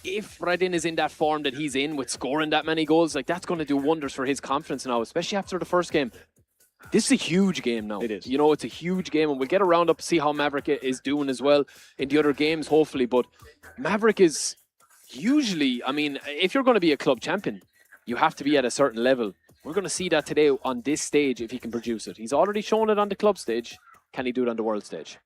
if Redin is in that form that he's in with scoring that many goals, like that's going to do wonders for his confidence now, especially after the first game. This is a huge game now. It is. You know, it's a huge game, and we'll get a round up, see how Maverick is doing as well in the other games, hopefully. But Maverick is usually, I mean, if you're going to be a club champion, you have to be at a certain level. We're going to see that today on this stage if he can produce it. He's already shown it on the club stage. Can he do it on the world stage?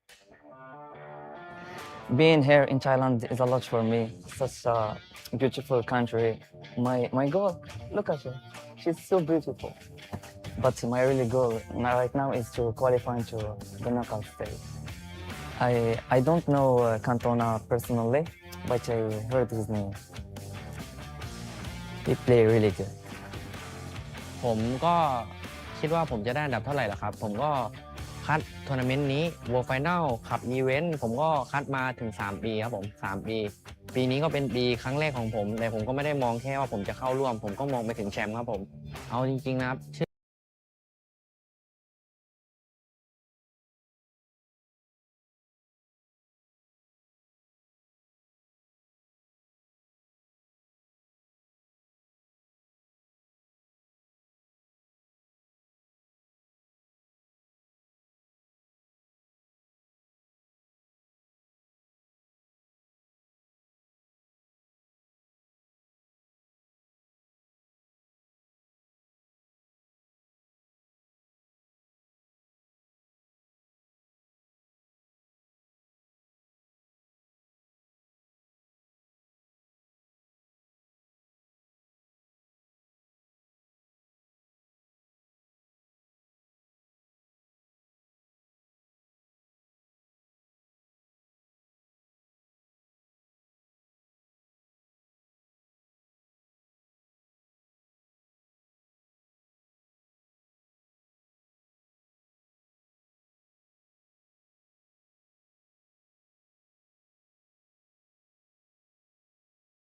Being here in Thailand is a lot for me. Such a beautiful country. My goal, look at her. She's so beautiful. But my really goal right now is to qualify to the knockout stage. I don't know Cantona personally, but I heard his name. He play really good. ผมก็คิดว่าผมจะได้อันดับเท่าไหร่ล่ะครับผมก็คัดทัวร์นาเมนต์นี้ World Final ขับอีเวนต์ผมก็คัดมาถึง3 ปีครับผม3 ปีปีนี้ก็เป็นปีครั้งแรกของผมแต่ผมก็ไม่ได้มองแค่ว่าผมจะเข้าร่วมผมก็มองไปถึงแชมป์ครับผมเอาจริงๆนะครับ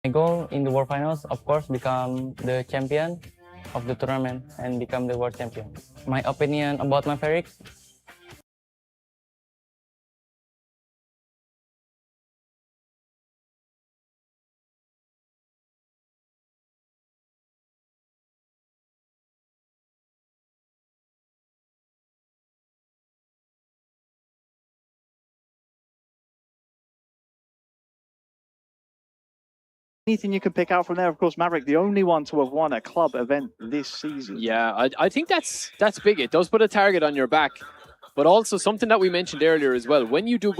My goal in the World Finals, of course, become the champion of the tournament and become the world champion. My opinion about Maverick, Anything you can pick out from there? Of course, Maverick, the only one to have won a club event this season. Yeah, I think that's big. It does put a target on your back. But also something that we mentioned earlier as well, when you do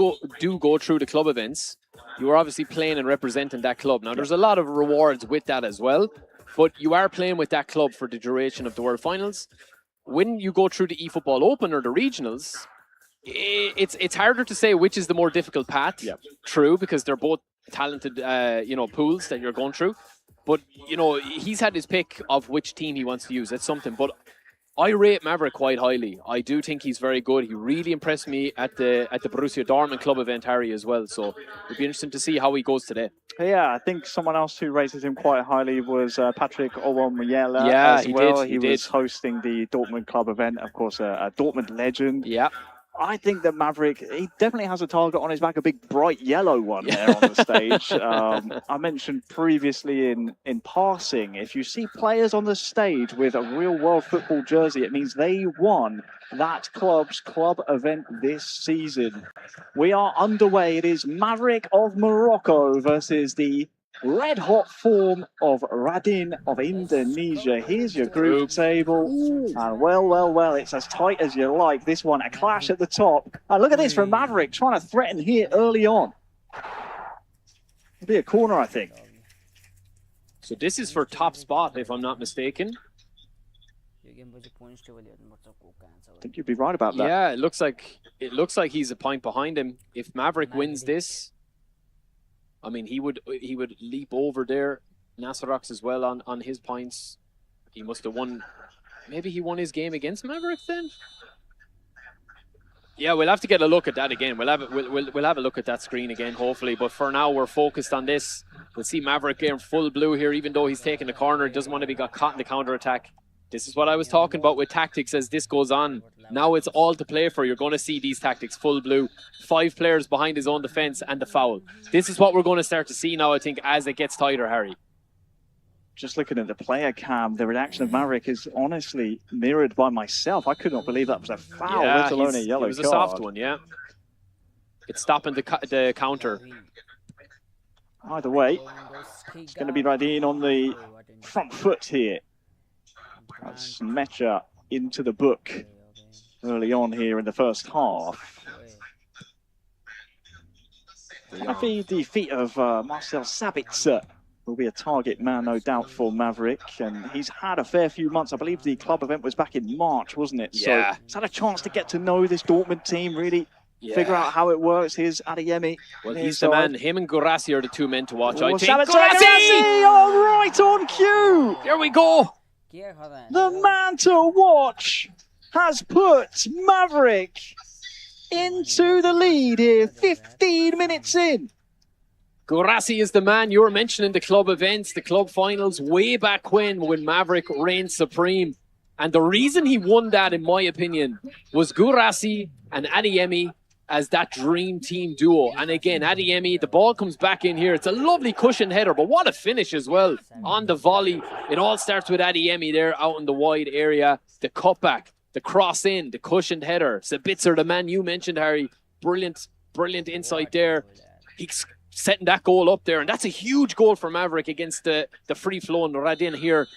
go through the club events, you are obviously playing and representing that club. Now, there's a lot of rewards with that as well, but you are playing with that club for the duration of the World Finals. When you go through the eFootball Open or the regionals, it's harder to say which is the more difficult path. Yeah. True, because they're both talented, pools that you're going through. But, he's had his pick of which team he wants to use. That's something. But I rate Maverick quite highly. I do think he's very good. He really impressed me at the Borussia Dortmund club event, Harry, as well. So it'd be interesting to see how he goes today. Yeah, I think someone else who rated him quite highly was Patrick Owamuyela Yeah, as well. He was hosting the Dortmund club event, of course, a Dortmund legend. Yeah. I think that Maverick, he definitely has a target on his back, a big bright yellow one there on the stage. I mentioned previously in passing, if you see players on the stage with a real world football jersey, it means they won that club's club event this season. We are underway. It is Maverick of Morocco versus the red hot form of Radin of Indonesia. Here's your group table. And well, it's as tight as you like. This one, a clash at the top. And look at this from Maverick, trying to threaten here early on. It'll be a corner, I think. So this is for top spot, if I'm not mistaken. I think you'd be right about that. Yeah, it looks like he's a point behind him. If Maverick wins this, I mean, he would leap over there. Nasserox as well on his points. He must have won. Maybe he won his game against Maverick then. Yeah, we'll have to get a look at that again. We'll have a look at that screen again, hopefully. But for now, we're focused on this. We'll see Maverick getting full blue here, even though he's taking the corner. He doesn't want to be got caught in the counter attack. This is what I was talking about with tactics as this goes on. Now it's all to play for. You're going to see these tactics. Full blue, 5 players behind his own defence and the foul. This is what we're going to start to see now, I think, as it gets tighter, Harry. Just looking at the player cam, the reaction of Maverick is honestly mirrored by myself. I could not believe that was a foul, let alone a yellow card. It was a soft one, yeah. It's stopping the counter. Either way, it's going to be Radin on the front foot here. That's Mecha into the book early on here in the first half. The defeat of Marcel Sabitzer will be a target man, no doubt, for Maverick. And he's had a fair few months. I believe the club event was back in March, wasn't it? Yeah. So he's had a chance to get to know this Dortmund team, really figure out how it works. Here's Adeyemi. Well, he's the man. Him and Gurasi are the 2 men to watch, I think. Gurasi! Oh, right on cue! Here we go! The man to watch has put Maverick into the lead here, 15 minutes in. Gurasi is the man. You were mentioning the club events, the club finals, way back when Maverick reigned supreme. And the reason he won that, in my opinion, was Gurasi and Adeyemi as that dream team duo. And again, Adeyemi, the ball comes back in here. It's a lovely cushioned header, but what a finish as well on the volley. It all starts with Adeyemi there out in the wide area. The cutback, the cross in, the cushioned header. Sabitzer, the man you mentioned, Harry. Brilliant, brilliant insight there. He's setting that goal up there, and that's a huge goal for Maverick against the free flow. And Radin here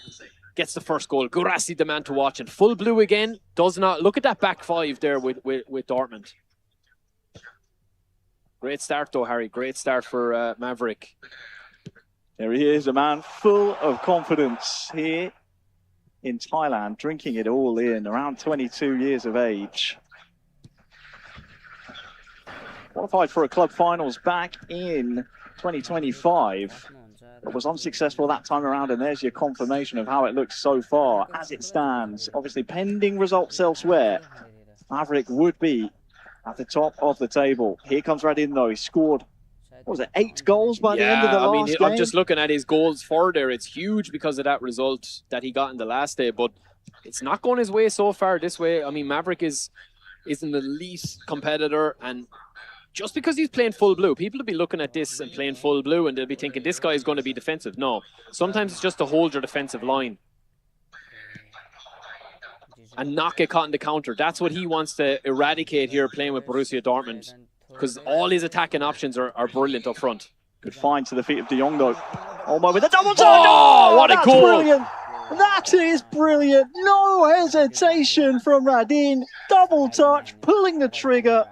gets the first goal. Gurasi, the man to watch, and full blue again. Does not look at that back 5 there with Dortmund. Great start though, Harry. Great start for Maverick. There he is, a man full of confidence here in Thailand, drinking it all in, around 22 years of age. Qualified for a club finals back in 2025. But was unsuccessful that time around, and there's your confirmation of how it looks so far as it stands. Obviously, pending results elsewhere, Maverick would be at the top of the table. Here comes Radin though. He scored, what was it, 8 goals by the end of the last game? I'm just looking at his goals for there. It's huge because of that result that he got in the last day, but it's not going his way so far this way. I mean, Maverick is an elite competitor, and just because he's playing full blue, people will be looking at this and playing full blue and they'll be thinking this guy is going to be defensive. No, sometimes it's just to hold your defensive line and not get caught in the counter. That's what he wants to eradicate here playing with Borussia Dortmund, because all his attacking options are brilliant up front. Good find to the feet of De Jong though. Almost with a double touch. Oh, what a goal! Brilliant. That is brilliant. No hesitation from Radin. Double touch, pulling the trigger.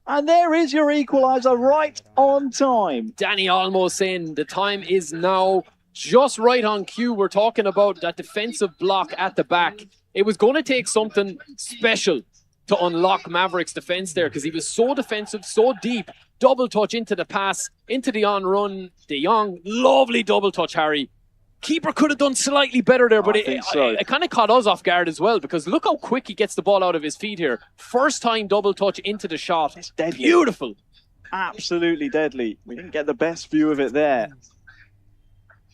And there is your equaliser right on time. Dani Olmo saying the time is now, just right on cue. We're talking about that defensive block at the back. It was going to take something special to unlock Maverick's defense there, because he was so defensive, so deep. Double touch into the pass, into the on-run. De Jong, lovely double touch, Harry. Keeper could have done slightly better there, but it kind of caught us off guard as well, because look how quick he gets the ball out of his feet here. First time double touch into the shot. It's deadly. Beautiful. Absolutely deadly. We didn't get the best view of it there,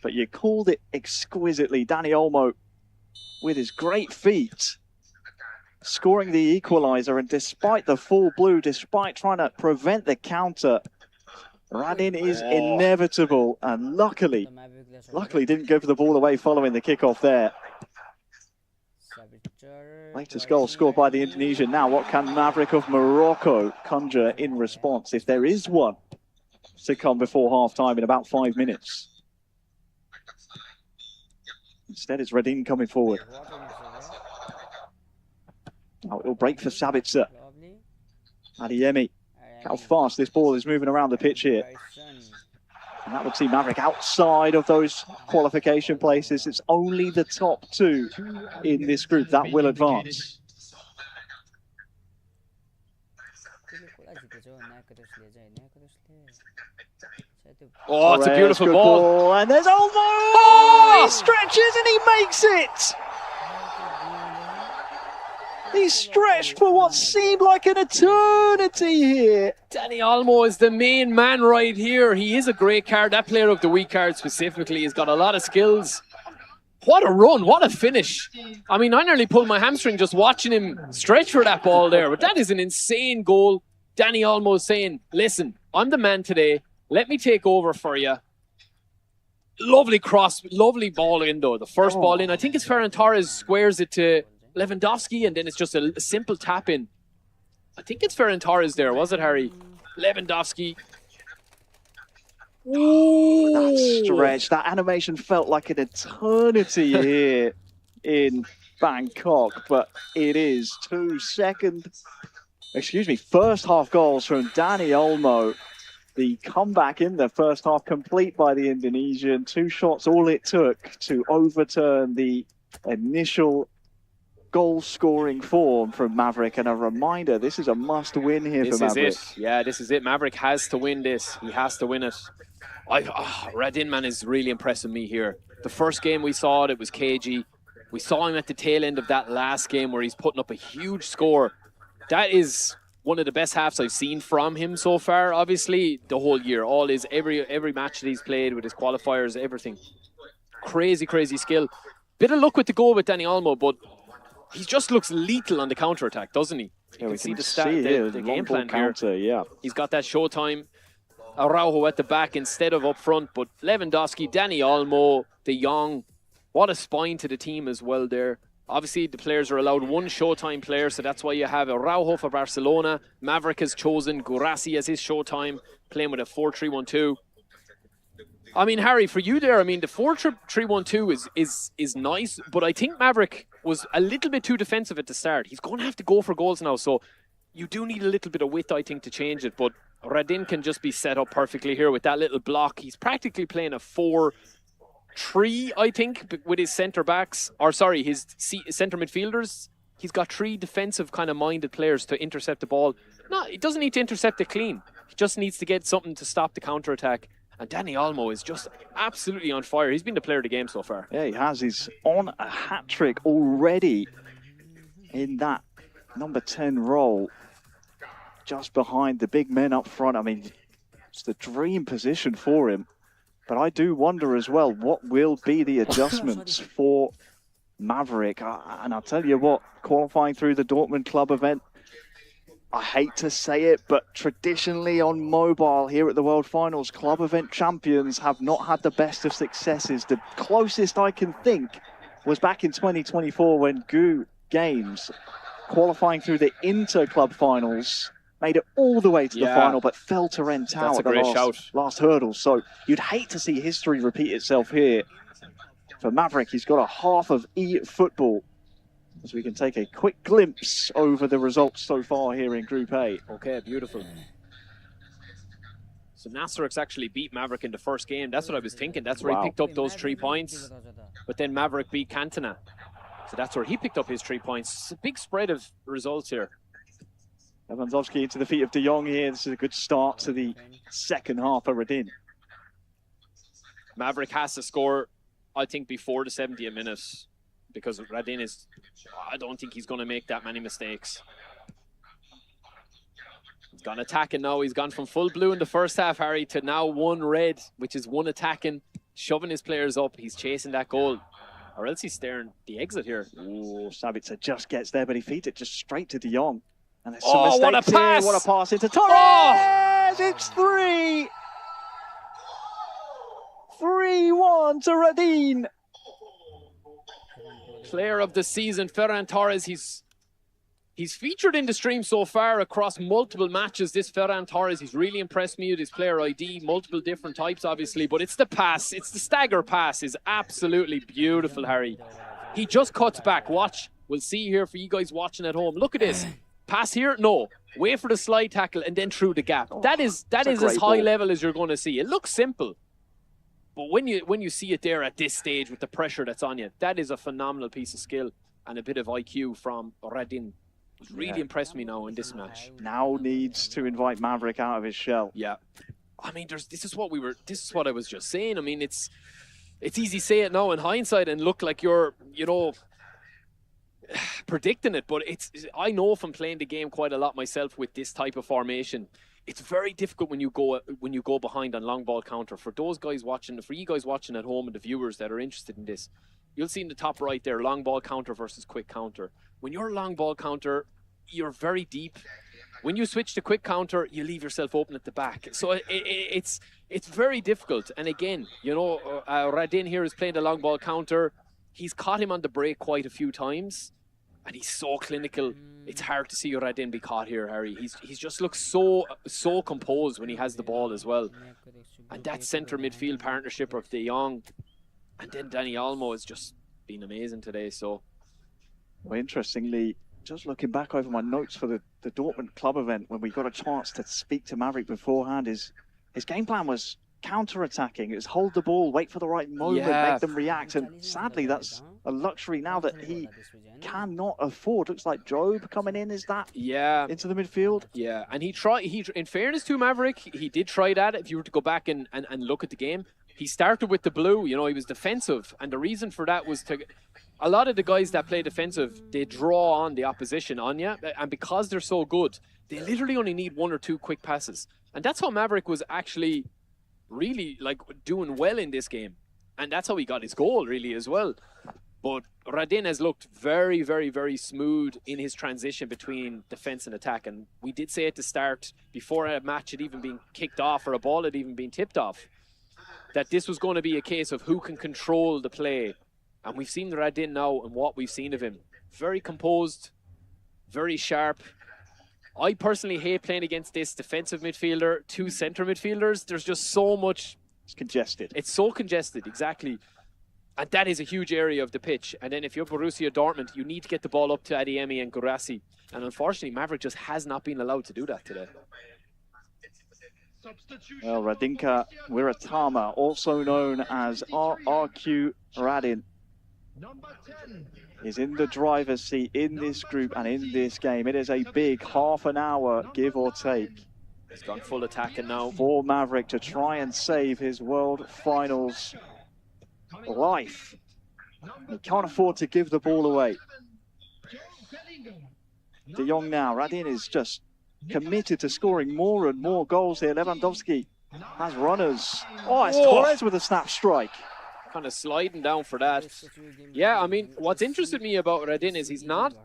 but you called it exquisitely. Dani Olmo with his great feet scoring the equaliser, and despite the full blue, despite trying to prevent the counter, Radin is inevitable, and luckily didn't give the ball away following the kickoff there. Latest goal scored by the Indonesian. Now, what can Maverick of Morocco conjure in response, if there is one to come before half-time in about 5 minutes? Instead, it's Radin coming forward. Now it'll break for Sabitzer. Adeyemi. How fast this ball is moving around the pitch here. And that would see Maverick outside of those qualification places. It's only the top 2 in this group that will advance. Oh, it's a beautiful ball. And there's Olmo! Oh! He stretches and he makes it! He stretched for what seemed like an eternity here. Dani Olmo is the main man right here. He is a great card. That player of the week card specifically has got a lot of skills. What a run, what a finish. I mean, I nearly pulled my hamstring just watching him stretch for that ball there, but that is an insane goal. Danny Olmo saying, listen, I'm the man today. Let me take over for you. Lovely cross, lovely ball in though. The first ball in. I think it's Ferran Torres squares it to Lewandowski, and then it's just a simple tap in. I think it's Ferran Torres there, was it, Harry? Lewandowski. Ooh, that stretch, that animation felt like an eternity here in Bangkok, but it is first half goals from Danny Olmo. The comeback in the first half complete by the Indonesian. 2 shots, all it took to overturn the initial goal-scoring form from Maverick. And a reminder, this is a must-win here for Maverick. This is it. Yeah, this is it. Maverick has to win this. He has to win it. Radin, man, is really impressing me here. The first game we saw it was cagey. We saw him at the tail end of that last game where he's putting up a huge score. That is one of the best halves I've seen from him so far, obviously, the whole year. All his, every match that he's played with his qualifiers, everything. Crazy, crazy skill. Bit of luck with the goal with Danny Olmo, but he just looks lethal on the counter-attack, doesn't he? Yeah, you can see the game plan counter, here. Yeah. He's got that showtime. Araujo at the back instead of up front, but Lewandowski, Danny Olmo, De Jong, what a spine to the team as well there. Obviously, the players are allowed 1 showtime player, so that's why you have Araujo for Barcelona. Maverick has chosen Gurasi as his showtime, playing with a 4-3-1-2. I mean, Harry, for you there, I mean, the 4-3-1-2 is nice, but I think Maverick was a little bit too defensive at the start. He's going to have to go for goals now, so you do need a little bit of width, I think, to change it, but Radin can just be set up perfectly here with that little block. He's practically playing a 4-3, I think, with his centre backs, or sorry, his centre midfielders. He's got 3 defensive kind of minded players to intercept the ball. No, he doesn't need to intercept it clean. He just needs to get something to stop the counter attack. And Danny Olmo is just absolutely on fire. He's been the player of the game so far. Yeah, he has. He's on a hat trick already in that number 10 role, just behind the big men up front. I mean, it's the dream position for him. But I do wonder as well, what will be the adjustments for Maverick? And I'll tell you what, qualifying through the Dortmund club event, I hate to say it, but traditionally on mobile here at the World Finals, club event champions have not had the best of successes. The closest I can think was back in 2024 when GU Games, qualifying through the Inter-Club finals, made it all the way to the final, but fell to Rentau at the last hurdle. So you'd hate to see history repeat itself here. For Maverick, he's got a half of eFootball, as we can take a quick glimpse over the results so far here in Group A. Okay, beautiful. So Nasserix actually beat Maverick in the first game. That's what I was thinking. That's where he picked up those 3 points. But then Maverick beat Cantona. So that's where he picked up his 3 points. It's a big spread of results here. Lewandowski into the feet of De Jong here. This is a good start to the second half for Radin. Maverick has to score, I think, before the 70th minute, because Radin is, I don't think he's going to make that many mistakes. He's gone attacking now. He's gone from full blue in the first half, Harry, to now 1 red, which is 1 attacking, shoving his players up. He's chasing that goal, or else he's staring the exit here. Ooh, Sabitzer just gets there, but he feeds it just straight to De Jong. And there's some mistakes what a pass! Here. What a pass into Torres! It's 3! 3-1 to Radin. Player of the season, Ferran Torres. He's featured in the stream so far across multiple matches. This Ferran Torres, he's really impressed me with his player ID, multiple different types, obviously, but it's the pass, it's the stagger pass is absolutely beautiful, Harry. He just cuts back. Watch. We'll see here for you guys watching at home. Look at this. Pass here? No. Wait for the slide tackle and then through the gap. That is as high level as you're going to see. It looks simple. But when you see it there at this stage with the pressure that's on you, that is a phenomenal piece of skill and a bit of IQ from Radin. It's really impressed me now in this match. Now needs to invite Maverick out of his shell. Yeah. I mean, this is what I was just saying. I mean, it's easy to say it now in hindsight and look like you're, predicting it, but I know from playing the game quite a lot myself with this type of formation. It's very difficult when you go behind on long ball counter. For those guys watching, for you guys watching at home and the viewers that are interested in this, you'll see in the top right there, long ball counter versus quick counter. When you're a long ball counter, you're very deep. When you switch to quick counter, you leave yourself open at the back. So it's very difficult. And again, you know, Radin here is playing the long ball counter. He's caught him on the break quite a few times, and he's so clinical. It's hard to see Radin be caught here, Harry. He's just looks so composed when he has the ball as well. And that centre midfield partnership of De Jong and then Dani Olmo has just been amazing today. So, well, interestingly, just looking back over my notes for the Dortmund club event, when we got a chance to speak to Maverick beforehand, his game plan was counter-attacking. It was hold the ball, wait for the right moment, make them react. And sadly, that's a luxury now that he cannot afford. Looks like Job coming in, is that into the midfield? Yeah, and he in fairness to Maverick, he did try that. If you were to go back and look at the game, he started with the blue, you know, he was defensive. And the reason for that was a lot of the guys that play defensive, they draw on the opposition on you. And because they're so good, they literally only need 1 or 2 quick passes. And that's how Maverick was actually really like doing well in this game. And that's how he got his goal really as well. But Radin has looked very, very, very smooth in his transition between defense and attack. And we did say at the start, before a match had even been kicked off or a ball had even been tipped off, that this was going to be a case of who can control the play. And we've seen Radin now and what we've seen of him. Very composed, very sharp. I personally hate playing against this defensive midfielder, 2 centre midfielders. There's just so much. It's congested. It's so congested, exactly. And that is a huge area of the pitch. And then if you're Borussia Dortmund, you need to get the ball up to Adeyemi and Guirassy. And unfortunately, Maverick just has not been allowed to do that today. Well, Radinka Wiratama, also known as RRQ Radin, is in the driver's seat in this group and in this game. It is a big half an hour, give or take. He's gone full attacking now. For Maverick to try and save his World Finals life. He can't afford to give the ball away. De Jong now. Radin is just committed to scoring more and more goals here. Lewandowski has runners. Oh, it's Torres with a snap strike. Kind of sliding down for that. Yeah, I mean, what's interested me about Radin is he's not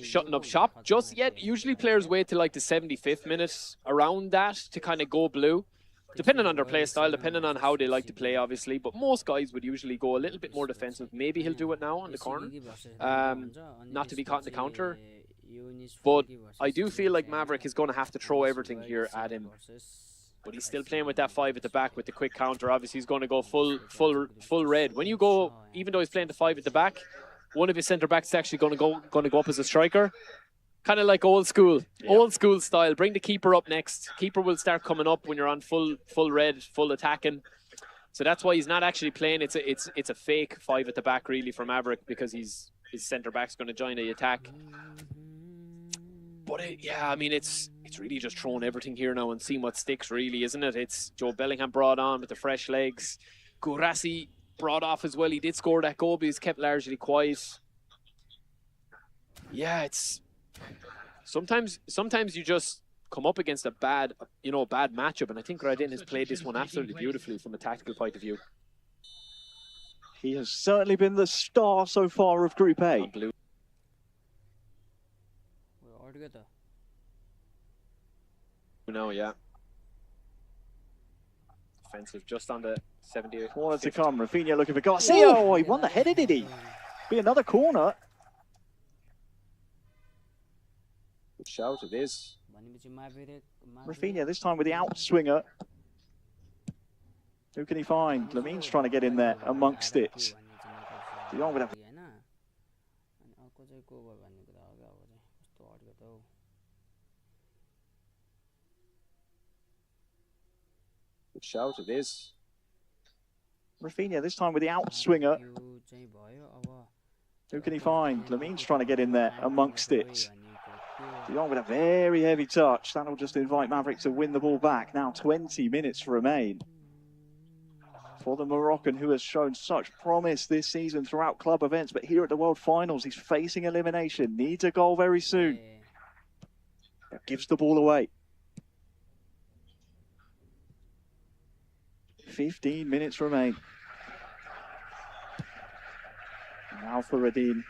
shutting up shop just yet. Usually players wait till like the 75th minute around that to kind of go blue. Depending on their play style, depending on how they like to play, obviously. But most guys would usually go a little bit more defensive. Maybe he'll do it now on the corner. Not to be caught in the counter. But I do feel like Maverick is going to have to throw everything here at him. But he's still playing with that 5 at the back with the quick counter. Obviously, he's going to go full red. When you go, even though he's playing the 5 at the back, one of his centre backs is actually going to go up as a striker. Kind of like old school style. Bring the keeper up next. Keeper will start coming up when you're on full red, full attacking. So that's why he's not actually playing. It's a fake 5 at the back really for Maverick, because his centre back's going to join the attack. But yeah, I mean, it's really just throwing everything here now and seeing what sticks, really, isn't it? It's Joe Bellingham brought on with the fresh legs. Guirassy brought off as well. He did score that goal, but he's kept largely quiet. Yeah, it's sometimes you just come up against a bad matchup, and I think Radin has played this one absolutely beautifully from a tactical point of view. He has certainly been the star so far of Group A. Blue. No, yeah. Defensive just on the 78th. Corner to come. Rafinha looking for Garcia. Oh, he won the header, did he? Be another corner. Good shout, it is. Rafinha this time with the outswinger. Who can he find? Lamin's trying to get in there amongst it. De Jong with a... Good shout, it is. Rafinha this time with the outswinger. Who can he find? Lamin's trying to get in there amongst it. De Jong with a very heavy touch. That'll just invite Maverick to win the ball back. Now 20 minutes remain for the Moroccan, who has shown such promise this season throughout club events. But here at the World Finals, he's facing elimination. Needs a goal very soon. Gives the ball away. 15 minutes remain. Now for Radin.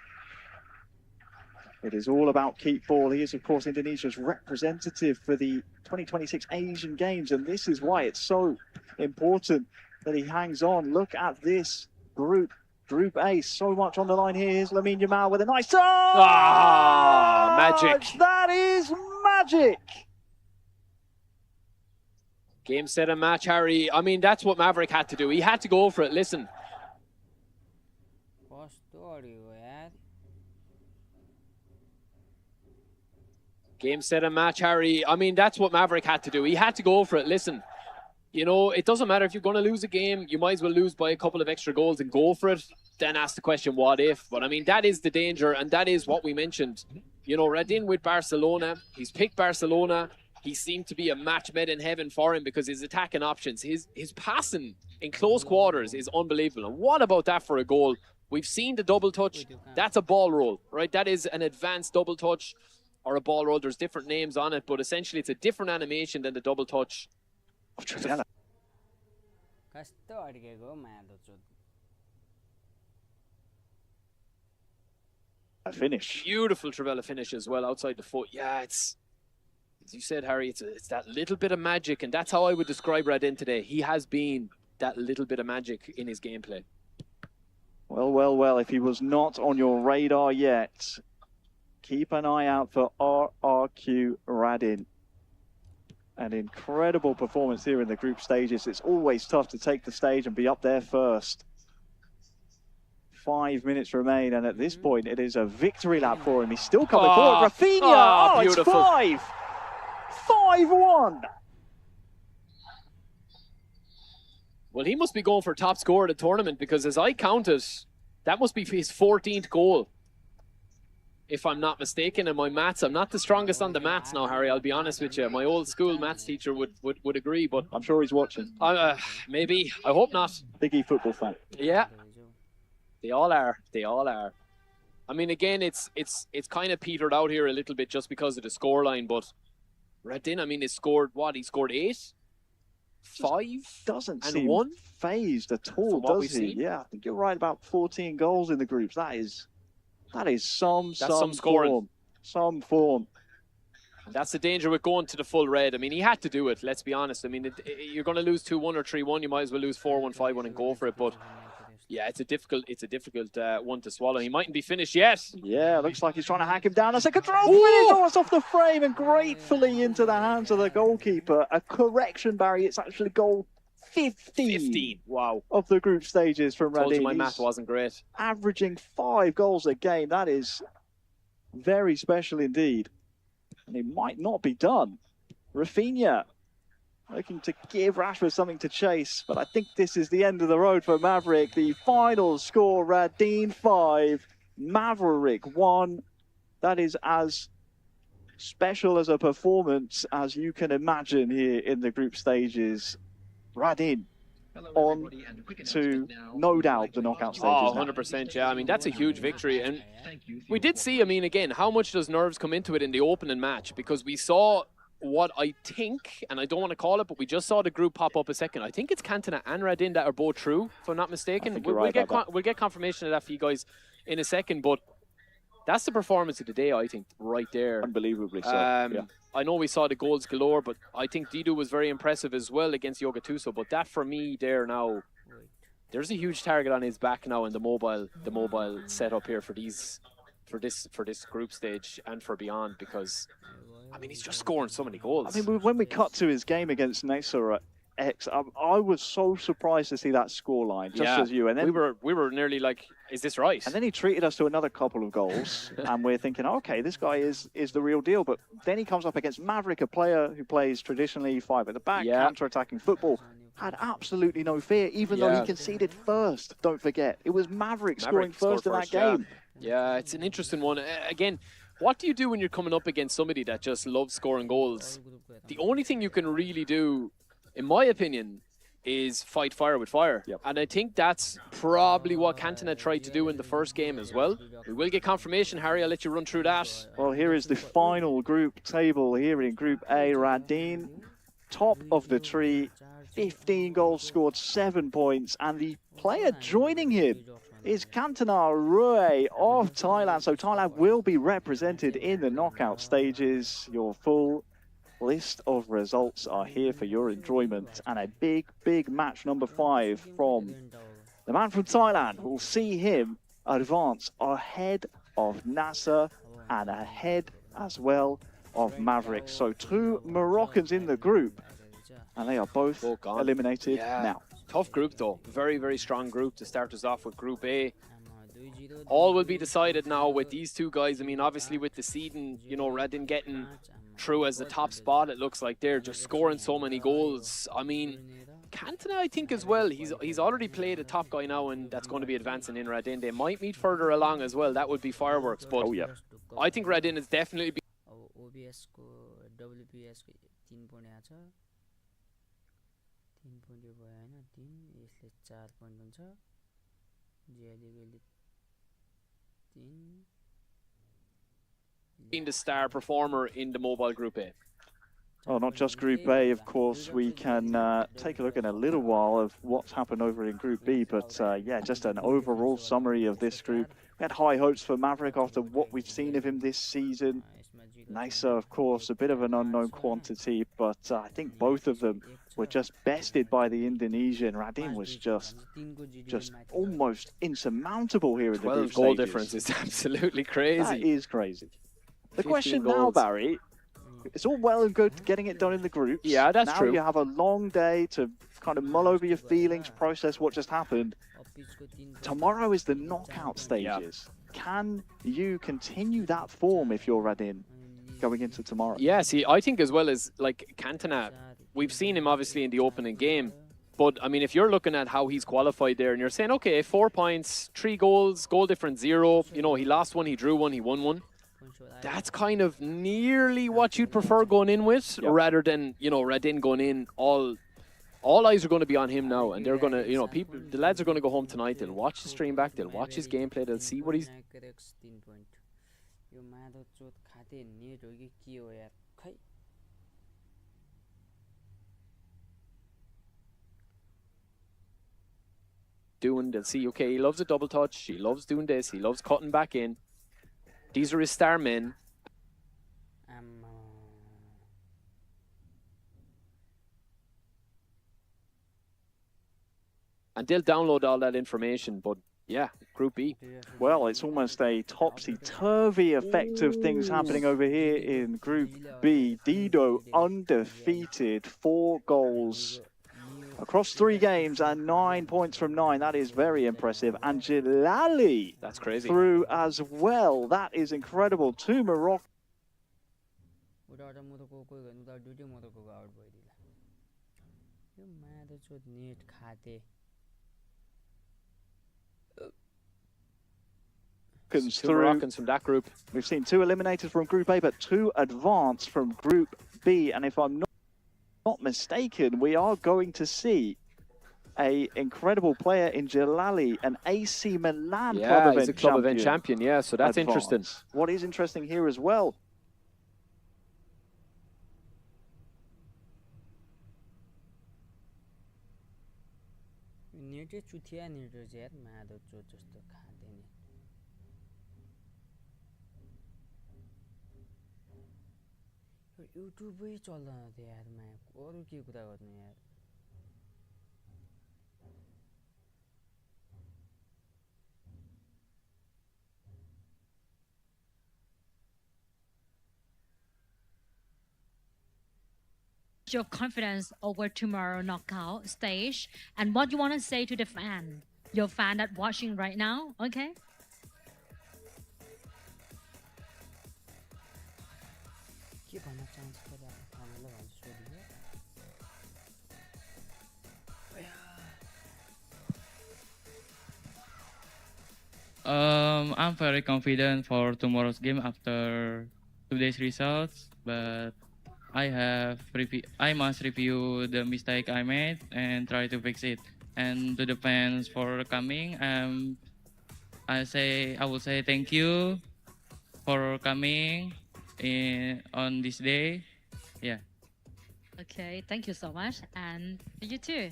It is all about keep ball. He is, of course, Indonesia's representative for the 2026 Asian Games, and this is why it's so important that he hangs on. Look at this group. Group A, so much on the line here. Here's Lamine Yamal with a nice touch! Ah, magic. That is magic! Game, set, and match, Harry. I mean, that's what Maverick had to do. He had to go for it. Listen. Game, set, and match, Harry. I mean, that's what Maverick had to do. He had to go for it. Listen, you know, it doesn't matter if you're going to lose a game. You might as well lose by a couple of extra goals and go for it. Then ask the question, what if? But, I mean, that is the danger, and that is what we mentioned. You know, Radin with Barcelona. He's picked Barcelona. He seemed to be a match made in heaven for him because his attacking options, his passing in close quarters is unbelievable. And what about that for a goal? We've seen the double touch. That's a ball roll, right? That is an advanced double touch or a ball roll. There's different names on it, but essentially it's a different animation than the double touch. A finish. Beautiful Trivela finish as well, outside the foot. Yeah, it's, as you said, Harry, it's that little bit of magic, and that's how I would describe Radin today. He has been that little bit of magic in his gameplay. Well, well, well, if he was not on your radar yet, keep an eye out for RRQ Radin. An incredible performance here in the group stages. It's always tough to take the stage and be up there first. 5 minutes remain, and at this point, it is a victory lap for him. He's still coming forward. Rafinha! Beautiful. It's 5-1. Well, he must be going for top scorer of the tournament because as I counted, that must be his 14th goal. If I'm not mistaken, in my maths, I'm not the strongest on the maths now, Harry, I'll be honest with you. My old school maths teacher would agree, but I'm sure he's watching. Maybe. I hope not. Big eFootball fan. Yeah. They all are. They all are. I mean, again, it's kind of petered out here a little bit just because of the scoreline, but Radin, I mean, he scored, what? He scored 8? 5? Doesn't and seem 1? phased at all, does he? Seen. Yeah, I think you're right about 14 goals in the groups. That is some scoring. form. Some form. That's the danger with going to the full red. I mean, he had to do it, let's be honest. I mean, you're going to lose 2-1 or 3-1. You might as well lose 4-1, 5-1 and go for it. But yeah, it's a difficult one to swallow. He mightn't be finished yet. Yeah, looks like he's trying to hack him down. That's a control finish. Oh, it's off the frame and gratefully into the hands of the goalkeeper. A correction, Barry. It's actually goal 15. Wow. Of the group stages from Radin. Told you my math wasn't great. Averaging 5 goals a game. That is very special indeed. And it might not be done. Rafinha looking to give Rashford something to chase, but I think this is the end of the road for Maverick. The final score, Radin 5, Maverick 1. That is as special as a performance as you can imagine here in the group stages. Radin on to, no doubt, the knockout stages. Oh, 100%, yeah. I mean, that's a huge victory. And we did see, I mean, again, how much does nerves come into it in the opening match? Because we saw what I think, and I don't want to call it, but we just saw the group pop up a second. I think it's Cantona and Radin that are both through, if I'm not mistaken. We'll get confirmation of that for you guys in a second, but that's the performance of the day, I think, right there. Unbelievably so, yeah. I know we saw the goals galore, but I think Didu was very impressive as well against Yoga Tuso. But that for me there now, there's a huge target on his back now in the mobile setup here for this group stage and for beyond, because I mean he's just scoring so many goals. I mean, when we cut to his game against Nesa X, I was so surprised to see that scoreline, just as you. And then we were nearly like, is this right? And then he treated us to another couple of goals, and we're thinking, okay, this guy is the real deal. But then he comes up against Maverick, a player who plays traditionally 5 at the back, counter-attacking football. Had absolutely no fear, even though he conceded first. Don't forget, it was Maverick scoring first in that game. Yeah, it's an interesting one. Again, what do you do when you're coming up against somebody that just loves scoring goals? The only thing you can really do, in my opinion, is fight fire with fire. And I think that's probably what Cantona tried to do in the first game as well. We will get confirmation, Harry. I'll let you run through that. Well, here is the final group table here in Group A. Radin, top of the tree, 15 goals scored, 7 points. And the player joining him is Kantana Rue of Thailand. So Thailand will be represented in the knockout stages. Your full list of results are here for your enjoyment. And a big, big match number 5 from the man from Thailand. We'll see him advance ahead of Nasser and ahead as well of Maverick. So 2 Moroccans in the group, and they are both eliminated now. Tough group though. Very, very strong group to start us off with Group A. All will be decided now with these 2 guys. I mean, obviously with the seeding, you know, Radin getting through as the top spot, it looks like they're just scoring so many goals. I mean, Cantona, I think as well, he's already played a top guy now, and that's going to be advancing in Radin. They might meet further along as well. That would be fireworks. But I think Radin is definitely OBS को WPS को 3 point आछ 3 point भयो हैन 3 यसले 4 point हुन्छ JLB 3 being the star performer in the mobile Group A. Well, not just Group A, of course. We can take a look in a little while of what's happened over in Group B. But yeah, just an overall summary of this group. We had high hopes for Maverick after what we've seen of him this season. Nisa, of course, a bit of an unknown quantity, but I think both of them were just bested by the Indonesian. Radin was just almost insurmountable here in the group 12 goal stages. difference is absolutely crazy. That is crazy. The 15 question now, goals. Barry, it's all well and good getting it done in the groups. Yeah, that's now true. You have a long day to kind of mull over your feelings, process what just happened. Tomorrow is the knockout stages. Can you continue that form if you're Radin going into tomorrow? Yeah, see, I think as well as like Cantona, we've seen him obviously in the opening game. But I mean, if you're looking at how he's qualified there and you're saying, okay, 4 points, 3 goals, goal difference 0, you know, he lost 1, he drew 1, he won 1. That's kind of nearly what you'd prefer going in with, rather than, you know, Radin going in. All eyes are going to be on him now, and they're going to, you know, the lads are going to go home tonight. They'll watch the stream back, they'll watch his gameplay, they'll see what he's. Doing, they'll see, okay, he loves a double touch, he loves doing this, he loves cutting back in. These are his star men. And they'll download all that information, but yeah, Group B. Well, it's almost a topsy-turvy effect of things happening over here in Group B. Dido undefeated, 4 goals across 3 games and 9 points from 9. That is very impressive. And Jilali, that's crazy, through as well. That is incredible. 2 Morocco. Two Moroccans from that group. We've seen 2 eliminated from Group A, but 2 advanced from Group B. And if I'm not mistaken, we are going to see a incredible player in Jalali, an AC Milan club event he's a club event champion. Yeah, so that's interesting. What is interesting here as well, युट्युबै चल्दैन थियो यार map अरु के कुरा गर्नु यार your confidence over tomorrow knockout stage and what you want to say to the fan, your fan that watching right now, okay? के भन्न चाहन्छु तपाईँहरुलाई भन्छु सोधियो I'm very confident for tomorrow's game after today's results, but I must review the mistake I made and try to fix it. And to the fans for coming, I will say thank you for coming on this day. Yeah. Okay, thank you so much, and you too.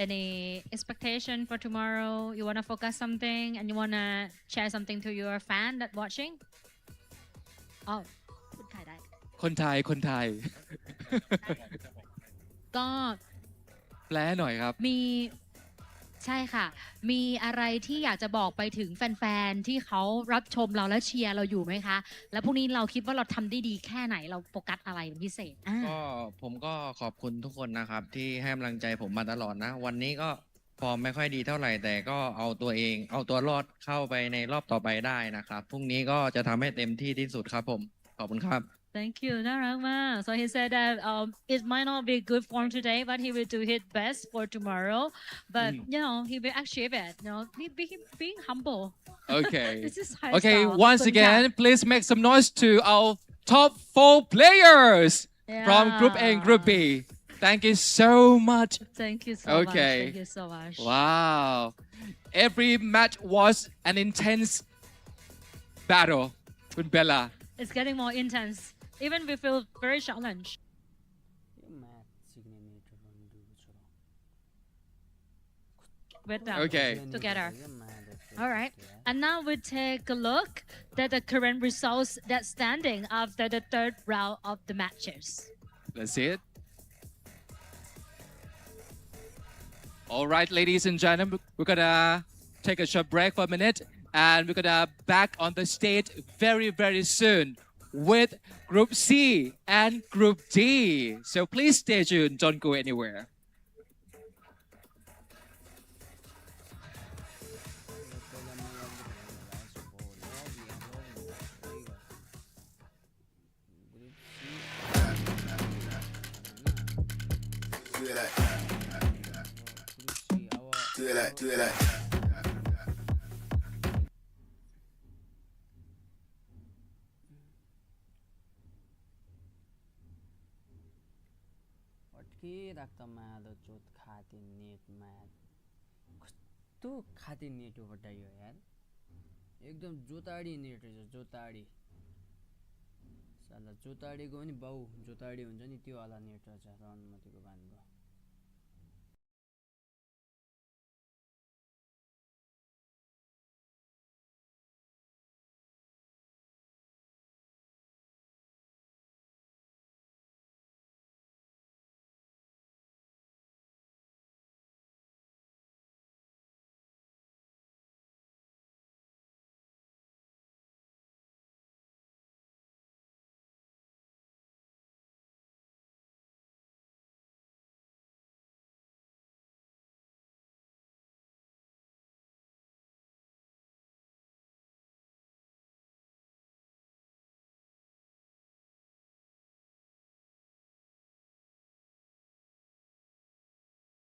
any expectation for tomorrow? You want to focus something and you want to share something to your fan that watching? Oh, พูดไทยได้ คนไทย คนไทย ก็ แปลหน่อยครับ มีใช่ค่ะ มีอะไรที่อยากจะบอกไปถึงแฟนๆ ที่เขารับชมเราและเชียร์เราอยู่ไหมคะ แล้วพรุ่งนี้เราคิดว่าเราทำได้ดีแค่ไหนเราโฟกัสอะไรเป็นพิเศษก็ผมก็ขอบคุณทุกคนนะครับ ที่ให้กำลังใจผมมาตลอดนะ วันนี้ก็ฟอร์มไม่ค่อยดีเท่าไหร่ แต่ก็เอาตัวเอง เอาตัวรอดเข้าไปในรอบต่อไปได้นะครับ พรุ่งนี้ก็จะทำให้เต็มที่ที่สุดครับผม ขอบคุณครับ Thank you น่ารักมาก so he said that it might not be good form today but he will do his best for tomorrow but you know he will achieve it you know being humble Okay. This is high Okay, style. once ขอบคุณค่ะ again, please make some noise to our top 4 players from Group A and Group B. Thank you so much. Thank you so Okay. much Thank you so much Wow. Every match was an intense battle with Bella. It's getting more intense even we feel very challenged yo math सिक्ने net रन्डु छोरा with them Okay. together yo math All right, and now we take a look at the current results that's standing after the third round of the matches. Let's see it. All right, ladies and gentlemen, we're gonna take a short break for a minute and we're gonna back on the stage very, very soon with Group C and Group D. So please stay tuned, don't go anywhere. राख्दा मादो चोट खाते net math कस्तो खाते net हो बटाइयो यार एकदम जोताडी net रहेछ जोताडी साला जोताडीको पनि बाउ जोताडी हुन्छ नि त्यो वाला नेट रहेछ रनमतीको भान्बो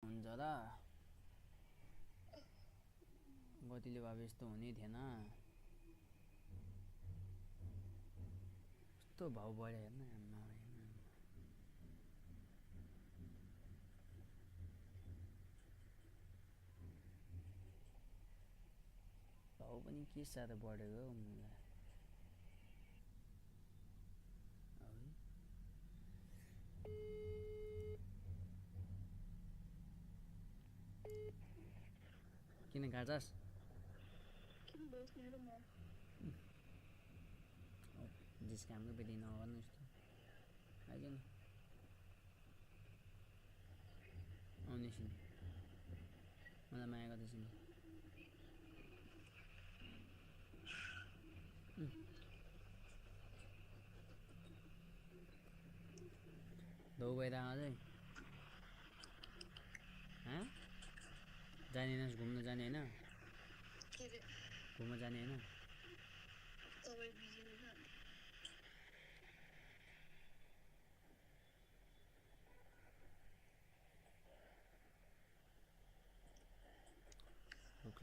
हुन्छ र गतिले भए यस्तो हुने थिएन कस्तो भाउ बढ्यो हेर्न आम्मा भाउ पनि के साह्रो बढेको हौ मलाई किन काट्छस् जिस्कामको बेली नगर्नु यस्तो आइज न आउने सिनी मलाई माया गर्दैछ नि दौ भइरहेको अझै जाने होइन घुम्न जाने होइन घुम्न जाने होइन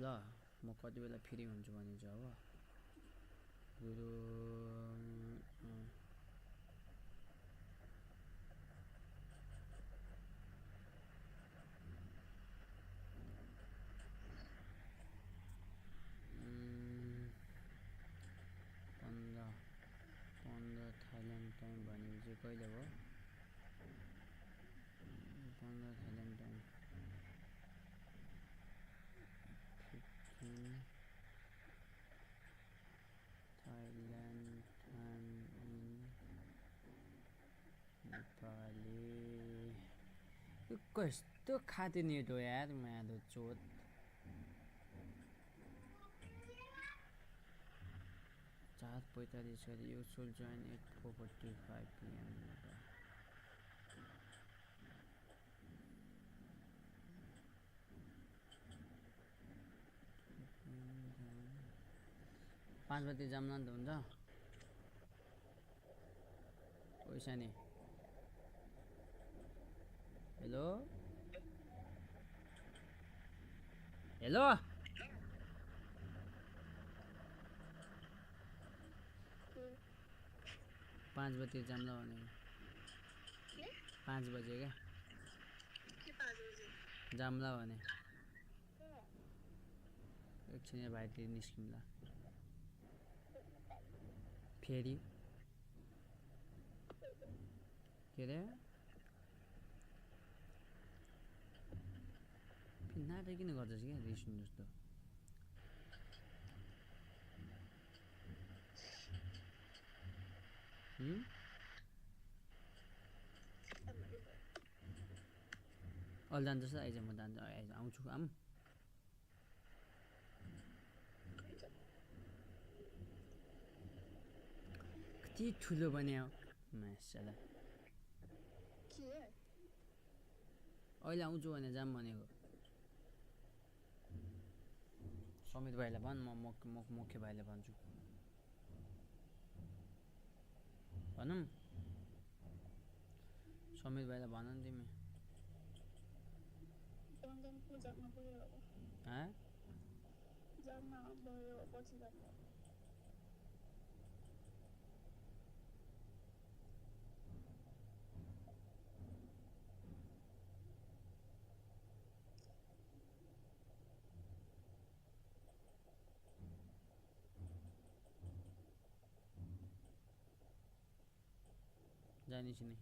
ल म कति बेला फ्री हुन्छु भने चाहिँ अब गुरु थाइल्यान्ड टाइम भनेपछि कहिले भयो 15 Thailand time Thailand and Nepali कस्तो खाते नेट हो यार माधो चोट चार 45 गरी you should join at 4:45 PM 5 बजे जाम्ला त हुन्छ पैसा नि हेलो हेलो 5 बजे जाम्ला भनेको 5 बजे क्या के 5 बजे जाम्ला भने एकछिन भाइले निस्किम्ला फेरि के रे नाटक किन गर्दैछ क्या रिस जस्तो अहिले जान्छ आइज म जान्छु आउँछु आम कति ठुलो बनायो मासला अहिले आउँछु भने जाम भनेको समित भाइलाई भन् म मुख्य भाइलाई भन्छु भनौँ समित भाइलाई भन नि तिमी जानिस नि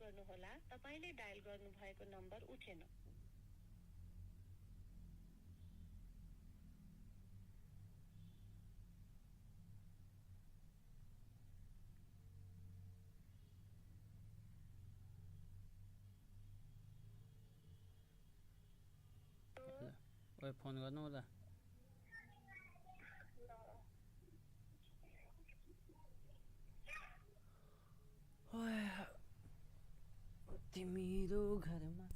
गर्नुहोला तपाईले डायल गर्नुभएको नम्बर उठेन ओए फोन गर्नु होला ओए तिम्रो घरमा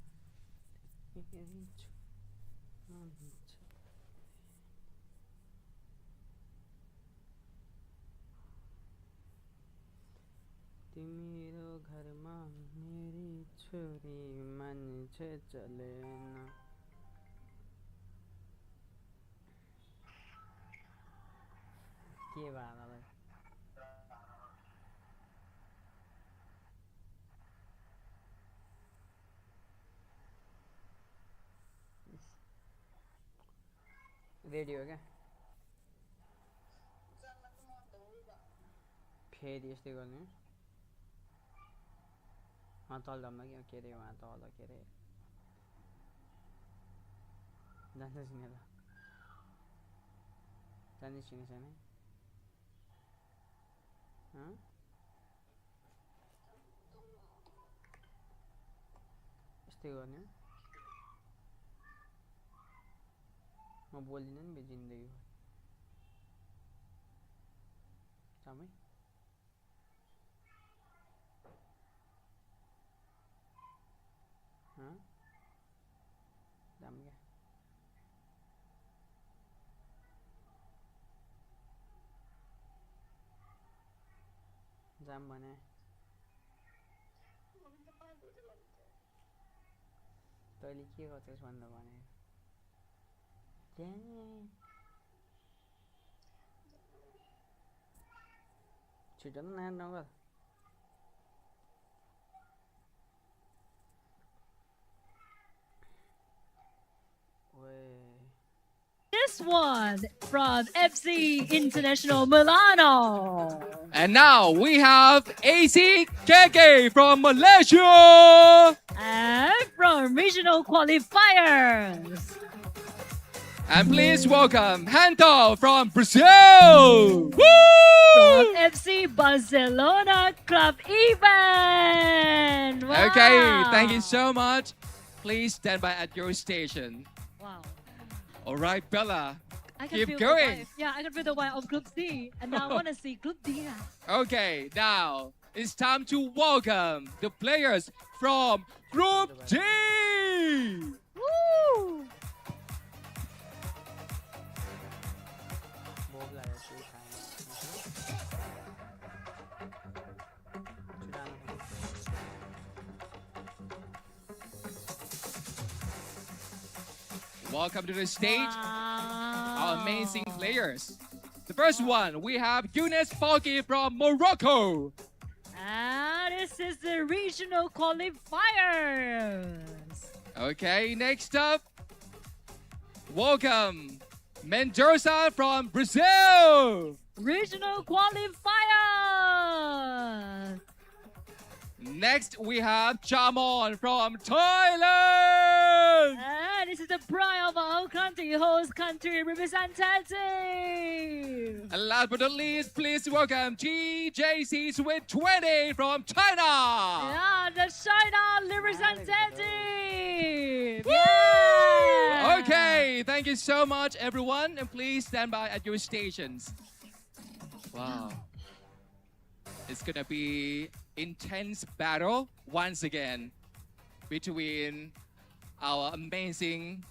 तिम्रो घरमा मेरी छोरी मान्छे चलेन के भयो रेडी हो क्या फेरि यस्तै गर्ने तल जम्मा के अरे उहाँ तल के अरे जान्छ चिने ल जाने चिने छैन यस्तै गर्ने म बोल्दिनँ नि जिन्दगी समय जाम क्या जाम भने तैँले के गर्छस् भनेर भने छिटो न नाम नगर This one from FC International Milano. And now we have ACKK from Malaysia. And from regional qualifiers. And please welcome Hanto from Brazil. From FC Barcelona Club event. Wow. Okay, thank you so much. Please stand by at your station. Wow. All right, Bella, I can keep feel going. The vibe. Yeah, I can feel the vibe of Group C. And now I want to see Group D now. Okay, now it's time to welcome the players from Group D. Woo! Welcome to the stage, our amazing Wow. players. The first one, we have Younes Falki from Morocco. And this is the regional qualifiers. Okay, next up, welcome Mendoza from Brazil. Regional qualifiers. Next, we have Jamon from Thailand. And this is the pride of our country, host country representative. And last but not least, please welcome TJC Sweet 20 from China. Yeah, the China representative. Woo! Yeah. Okay, thank you so much, everyone. And please stand by at your stations. Wow. It's gonna be intense battle once again between our amazing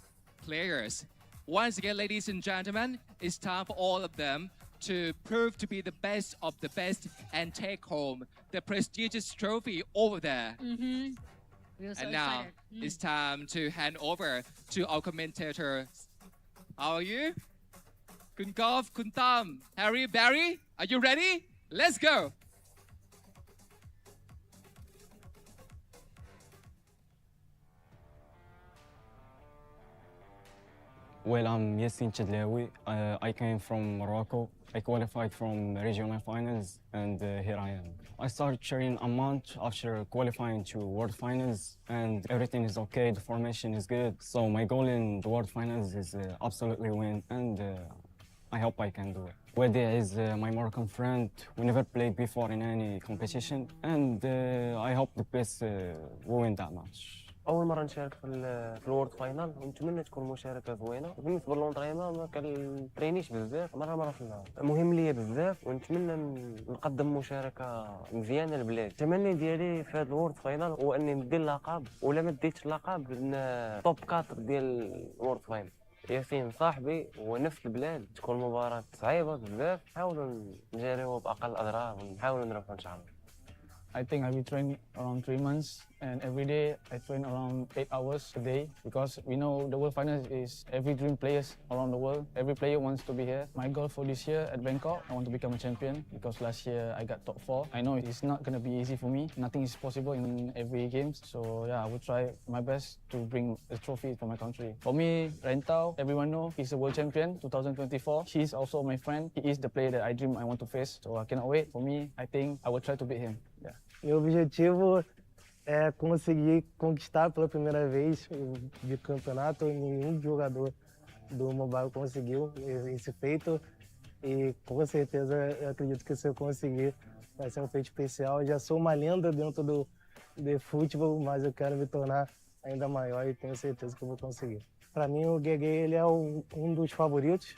players. Once again, ladies and gentlemen, it's time for all of them to prove to be the best of the best and take home the prestigious trophy over there. Mm-hmm. We're so And now excited. it's time to hand over to our commentators. How are you? Kun Golf, Kun Tam, Harry, Barry, are you ready? Let's go. Well, I'm Yassin Chedlaoui. I came from Morocco. I qualified from regional finals, and here I am. I started training a month after qualifying to World Finals, and everything is okay. The formation is good. So my goal in the World Finals is absolutely win, and I hope I can do it. Wadi is my Moroccan friend. We never played before in any competition, and I hope the best will win that match. اول مره نشارك في الورد فاينل ونتمنى تكون مشاركه زوينه. بالنسبه للونطريمون ما كنترينيش بزاف، مره في النهار مهم ليا بزاف، ونتمنى نقدم مشاركه مزيانه للبلاد. التمني ديالي في هذا الورد فاينل هو اني ندير اللقب، ولا ما ديتش اللقب توب 4 ديال الورد فاينل. ياسين صاحبي ونفس البلاد، تكون مباراه صعيبه بزاف، نحاولوا نجاريوها باقل الاضرار ونحاولوا نربحوا ان شاء الله. I think I've been training around 3 months, and every day I train around 8 hours a day, because we know the World Finals is every dream players around the world. Every player wants to be here. My goal for this year at Bangkok, I want to become a champion, because last year I got top 4. I know it's not going to be easy for me. Nothing is possible in every game. So yeah, I will try my best to bring a trophy for my country. For me, Ren Tao, everyone know he's a world champion 2024. He's also my friend. He is the player that I dream I want to face. So I cannot wait. For me, I think I will try to beat him. Yeah. Meu objetivo é conseguir conquistar pela primeira vez o bicampeonato. Nenhum jogador do mobile conseguiu esse feito, e com certeza eu acredito que se eu conseguir vai ser um feito especial. Eu já sou uma lenda dentro do eFootball, mas eu quero me tornar ainda maior e tenho certeza que eu vou conseguir. Para mim, o Gege ele é um dos favoritos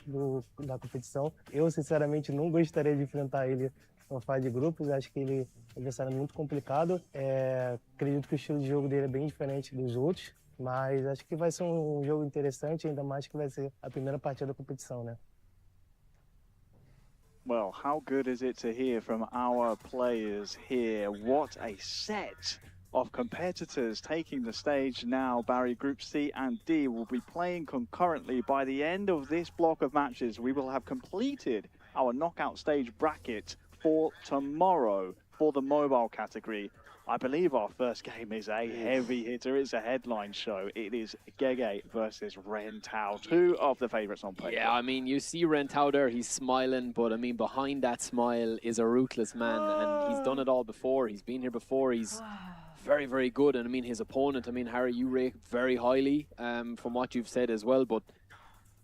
da competição. Eu, sinceramente, não gostaria de enfrentar ele na fase de grupos. Acho que ele é um adversário muito complicado. Acredito que o estilo de jogo dele é bem diferente dos outros, mas acho que vai ser um jogo interessante, ainda mais que vai ser a primeira partida da competição, né? Well, how good is it to hear from our players here? What a set of competitors taking the stage now. Barry, Group C and D will be playing concurrently. By the end of this block of matches, we will have completed our knockout stage bracket for tomorrow for the mobile category. I believe our first game is a heavy hitter. It's a headline show. It is Gege versus Ren Tao, two of the favourites on paper. Yeah, I mean, you see Ren Tao there, he's smiling, but I mean, behind that smile is a ruthless man, and he's done it all before. He's been here before. He's very, very good. And I mean, his opponent, I mean, Harry, you rate very highly from what you've said as well, but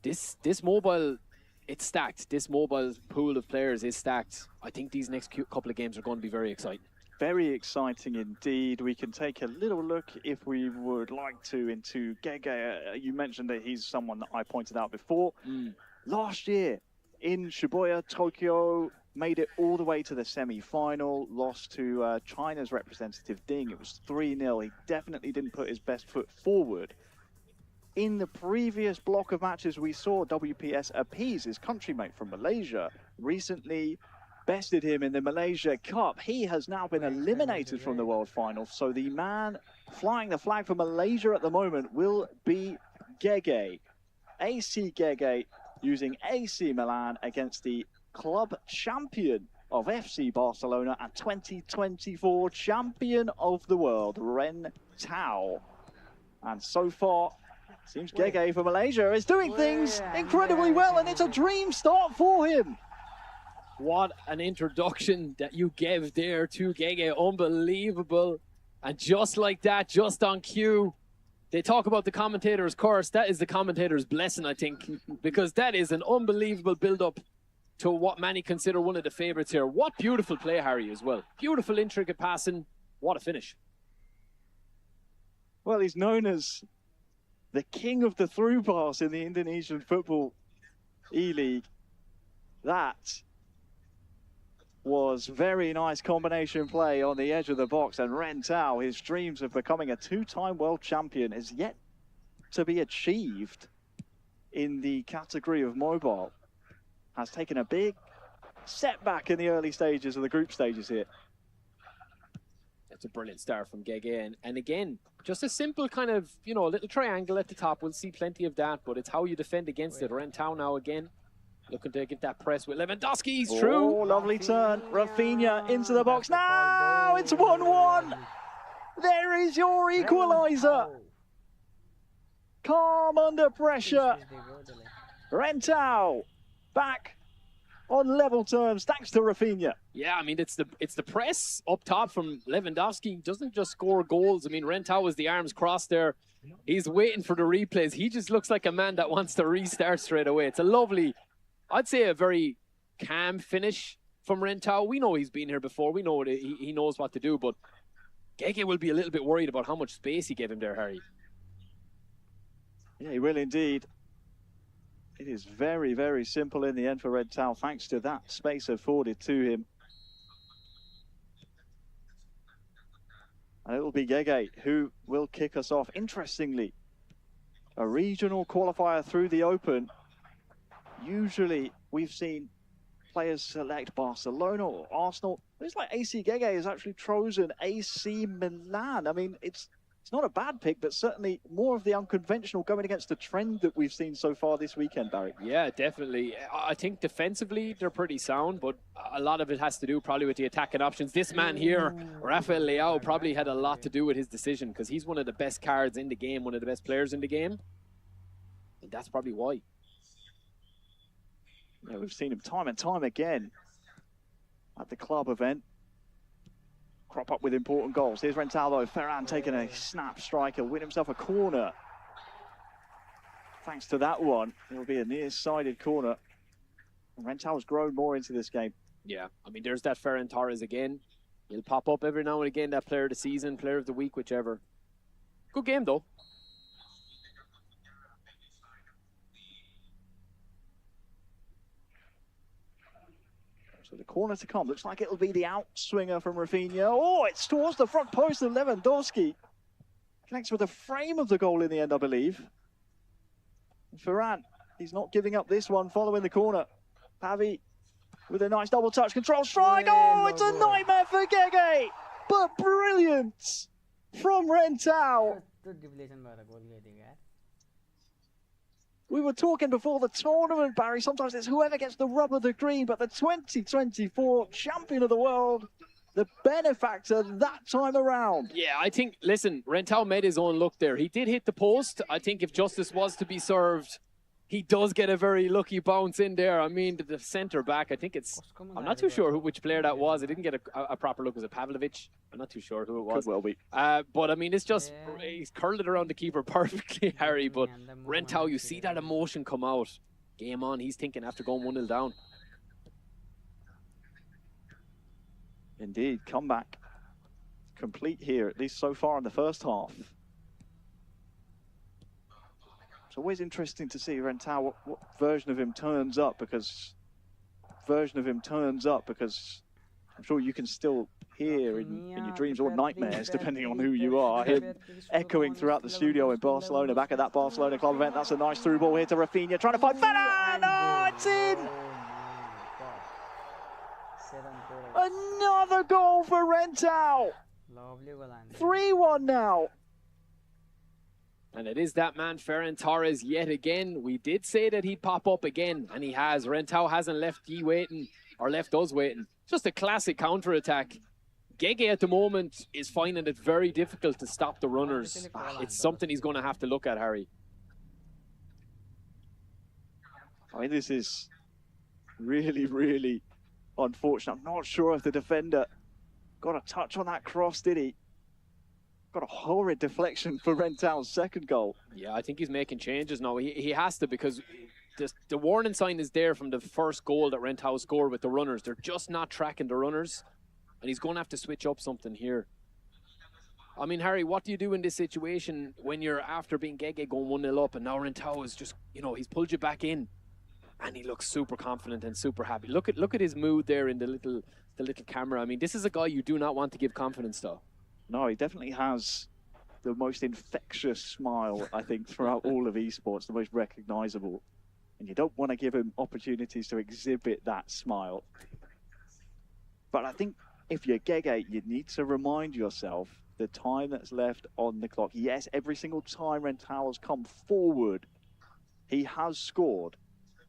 this mobile, it's stacked. This mobile pool of players is stacked. I think these next couple of games are going to be very exciting. Very exciting indeed. We can take a little look, if we would like to, into Gege. You mentioned that he's someone that I pointed out before. Last year in Shibuya, Tokyo, made it all the way to the semi-final, lost to China's representative Ding. It was 3-0. He definitely didn't put his best foot forward. In the previous block of matches, we saw WPS appease his countrymate from Malaysia. Recently bested him in the Malaysia Cup. He has now been eliminated from the World Final. So the man flying the flag for Malaysia at the moment will be Gege. AC Gege using AC Milan against the club champion of FC Barcelona and 2024 champion of the world, Ren Tao. And so far, seems Gege for Malaysia is doing things incredibly well, and it's a dream start for him. What an introduction that you gave there to Gege. Unbelievable. And just like that, just on cue, they talk about the commentator's curse. That is the commentator's blessing, I think, because that is an unbelievable build-up to what many consider one of the favourites here. What beautiful play, Harry, as well. Beautiful, intricate passing. What a finish. Well, he's known as the king of the through pass in the Indonesian Football E-League. That was very nice combination play on the edge of the box, and Ren Tao, his dreams of becoming a two-time world champion is yet to be achieved in the category of mobile. Has taken a big setback in the early stages of the group stages here. It's a brilliant start from Gege, and again, just a simple kind of, you know, a little triangle at the top. We'll see plenty of that, but it's how you defend against it. Ren Tao now again looking to get that press with Lewandowski. He's through. Oh, lovely turn. Rafinha into the box. Now it's 1-1. There is your equaliser. calm under pressure. Rentau back on level terms thanks to Rafinha. Yeah, I mean, it's the press up top from Lewandowski. He doesn't just score goals. I mean, Rentau was the arms crossed there. He's waiting for the replays. He just looks like a man that wants to restart straight away. It's a lovely, I'd say a very calm finish from Rentau. We know he's been here before. We know that he knows what to do, but Gege will be a little bit worried about how much space he gave him there, Harry. Yeah, he will indeed. It is very, very simple in the end for Rentau, thanks to that space afforded to him. And it will be Gege who will kick us off. Interestingly, a regional qualifier through the Open. Usually we've seen players select Barcelona or Arsenal. It's like AC Gege has actually chosen AC Milan. I mean, it's not a bad pick, but certainly more of the unconventional going against the trend that we've seen so far this weekend, Barry. Yeah, definitely. I think defensively they're pretty sound, but a lot of it has to do probably with the attacking options. This man here, Rafael Leao, probably had a lot to do with his decision because he's one of the best cards in the game, one of the best players in the game. And that's probably why. Yeah, we've seen him time and time again at the club event crop up with important goals. Here's Rentaldo. Ferran taking a snap striker, win himself a corner. Thanks to that one, it'll be a near-sided corner. Rentaldo's grown more into this game. Yeah, I mean, there's that Ferran Torres again. He'll pop up every now and again, that player of the season, player of the week, whichever. Good game, though. So the corner to come. Looks like it'll be the outswinger from Rafinha. Oh, it's towards the front post of Lewandowski. Connects with the frame of the goal in the end, I believe. Ferran, he's not giving up this one following the corner. Pavi with a nice double touch control strike. Oh, it's a nightmare for Gege, but brilliant from Rentau. We were talking before the tournament, Barry. Sometimes it's whoever gets the rub of the green, but the 2024 champion of the world, the benefactor that time around. Yeah, I think, listen, Rentau made his own look there. He did hit the post. I think if justice was to be served, he does get a very lucky bounce in there. I mean, the centre back, I think it's, I'm not too sure which player that was. I didn't get a proper look. Was it Pavlovic? I'm not too sure who it was. Could well be. But I mean, it's just, he's curled it around the keeper perfectly, Harry. But Rentau, you see that emotion come out. Game on, he's thinking after going 1-0 down. Indeed, comeback complete here, at least so far in the first half. It's always interesting to see Rentau, what version of him turns up, because I'm sure you can still hear in your dreams or nightmares, depending on who you are, him echoing throughout the studio in Barcelona, back at that Barcelona club event. That's a nice through ball here to Rafinha, trying to find Ferran. Oh, it's in! Another goal for Rentau. 3-1 now. And it is that man, Ferran Torres, yet again. We did say that he'd pop up again, and he has. Rentau hasn't left you waiting, or left us waiting. Just a classic counter-attack. Gege at the moment is finding it very difficult to stop the runners. It's something he's going to have to look at, Harry. I mean, this is really, really unfortunate. I'm not sure if the defender got a touch on that cross, did he? Got a horrid deflection for Rentau's second goal. Yeah, I think he's making changes now. He has to, because the warning sign is there from the first goal that Rentau scored with the runners. They're just not tracking the runners, and he's going to have to switch up something here. I mean, Harry, what do you do in this situation when you're after being Gege going 1-0 up, and now Rentau is just, you know, he's pulled you back in, and he looks super confident and super happy. Look at his mood there in the little camera. I mean, this is a guy you do not want to give confidence to. No, he definitely has the most infectious smile, I think, throughout all of esports, the most recognizable. And you don't want to give him opportunities to exhibit that smile. But I think if you're Gege, you need to remind yourself the time that's left on the clock. Yes, every single time Rentau has come forward, he has scored.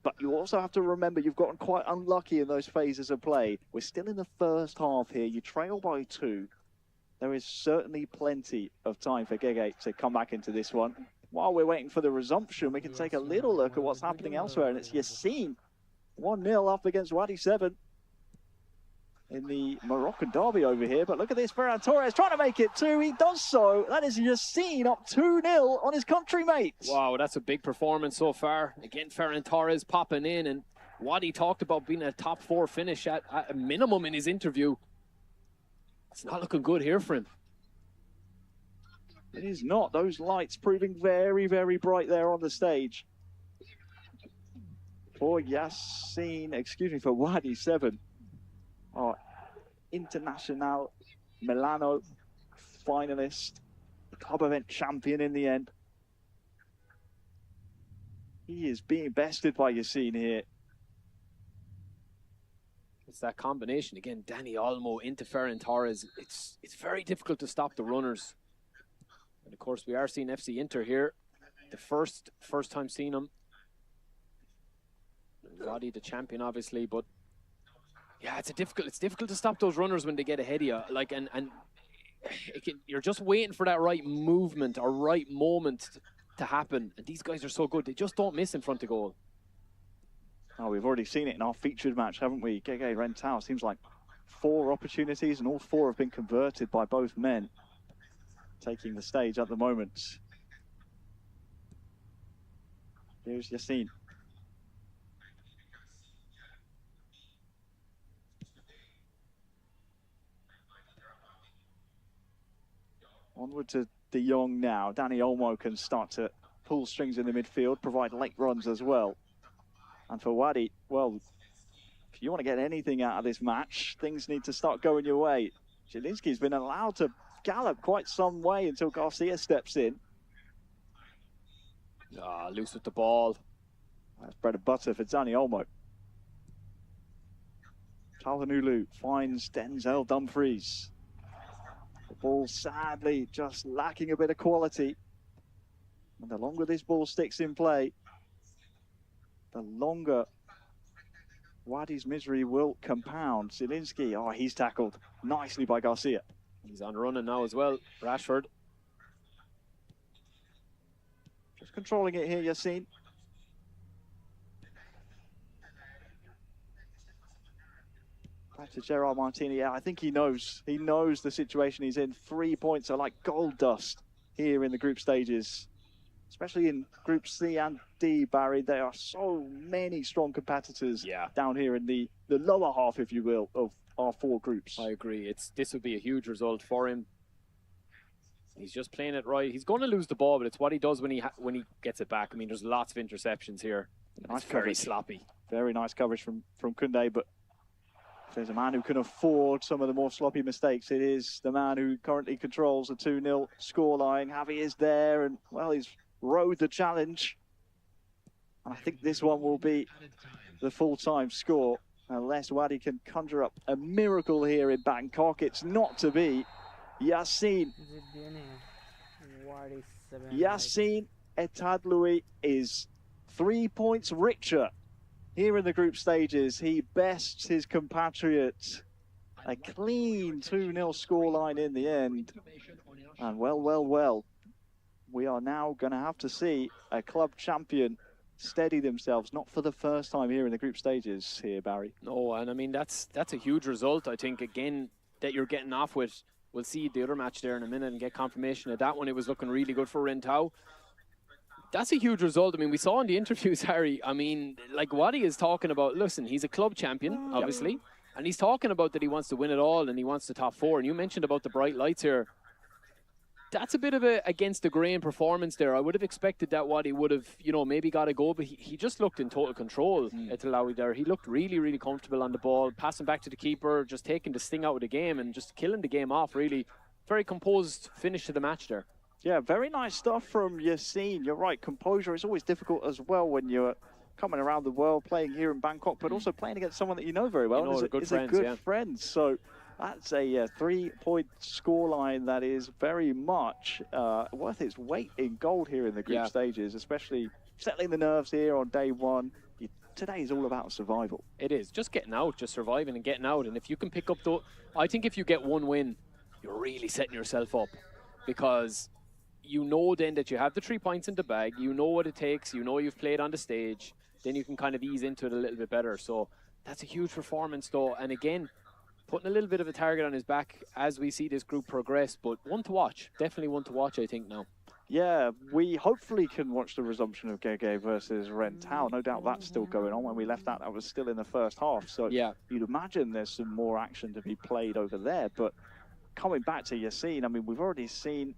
But you also have to remember you've gotten quite unlucky in those phases of play. We're still in the first half here. You trail by 2. There is certainly plenty of time for Gege to come back into this one. while we're waiting for the resumption, we can take a little look at what's happening elsewhere. And it's Yassin, 1-0 up against Wadi 7 in the Moroccan derby over here. But look at this, Ferran Torres trying to make it 2. He does so. That is Yassin up 2-0 on his country mate. Wow, that's a big performance so far. Again, Ferran Torres popping in, and Wadi talked about being a top 4 finish at a minimum in his interview. It's not looking good here for him. It is not. Those lights proving very, very bright there on the stage. For Yassin, excuse me, for Wadi 7. Our International Milano finalist, the club event champion in the end. He is being bested by Yassin here. It's that combination again, Dani Olmo into Ferran Torres. It's very difficult to stop the runners. And of course, we are seeing FC Inter here. The first time seeing him. Wadi the champion, obviously, but yeah, it's difficult to stop those runners when they get ahead of you. Like, and you're just waiting for that right movement or right moment to happen. And these guys are so good; they just don't miss in front of goal. Oh, we've already seen it in our featured match, haven't we? Gege Rentao, seems like 4 opportunities, and all 4 have been converted by both men. Taking the stage at the moment. Here's Yassin. Onward to De Jong now. Dani Olmo can start to pull strings in the midfield, provide late runs as well. And for Wadi, well, if you want to get anything out of this match, things need to start going your way. Zielinski's been allowed to gallop quite some way until Garcia steps in. Loose with the ball. That's bread and butter for Dani Olmo. Calhanoglu finds Denzel Dumfries. The ball sadly just lacking a bit of quality. And the longer this ball sticks in play, the longer Wadi's misery will compound. Zielinski, oh, he's tackled nicely by Garcia. He's on running now as well, Rashford. Just controlling it here, Yassin. Back to Gerard Martini. Yeah, I think he knows the situation he's in. 3 points are like gold dust here in the group stages, especially in Group C and D, Barry. There are so many strong competitors down here in the lower half, if you will, of our 4 groups. I agree. This would be a huge result for him. He's just playing it right. He's going to lose the ball, but it's what he does when he gets it back. I mean, there's lots of interceptions here. Nice it's very coverage. sloppy. Very nice coverage from Koundé, but if there's a man who can afford some of the more sloppy mistakes, it is the man who currently controls the 2-0 scoreline. Javi is there, and, well, he's rode the challenge. And I think this one will be the full-time score, unless Wadi can conjure up a miracle here in Bangkok. It's not to be. Yassin Etadloui is 3 points richer here in the group stages. He bests his compatriot. A clean 2-0 scoreline in the end. And well, we are now going to have to see a club champion steady themselves, not for the first time here in the group stages here, Barry. No, and I mean, that's a huge result, I think, again, that you're getting off with. We'll see the other match there in a minute and get confirmation of that one. It was looking really good for Rentao. That's a huge result. I mean, we saw in the interviews, Harry, I mean, like Wadi is talking about, listen, he's a club champion, obviously, and he's talking about that he wants to win it all and he wants the top 4. And you mentioned about the bright lights here. That's a bit of a against the grain performance there. I would have expected that Wadi would have, maybe got a go, but he just looked in total control at Talawi there. He looked really, really comfortable on the ball, passing back to the keeper, just taking the sting out of the game and just killing the game off, really. Very composed finish to the match there. Yeah, very nice stuff from Yassin. You're right, composure is always difficult as well when you're coming around the world, playing here in Bangkok, but also playing against someone that you know very well. They're good friends, a good friend. So that's a 3-point scoreline that is very much worth its weight in gold here in the group stages, especially settling the nerves here on day one. Today is all about survival. It is. Just getting out, just surviving and getting out. And if you can pick up I think if you get one win, you're really setting yourself up, because you know then that you have the 3 points in the bag, you know what it takes, you know you've played on the stage, then you can kind of ease into it a little bit better. So that's a huge performance though. And again, putting a little bit of a target on his back as we see this group progress, but one to watch. Definitely one to watch, I think, now. Yeah, we hopefully can watch the resumption of Gege versus Rentao. No doubt that's still going on. When we left that was still in the first half. So yeah, you'd imagine there's some more action to be played over there. But coming back to Yassine, I mean, we've already seen,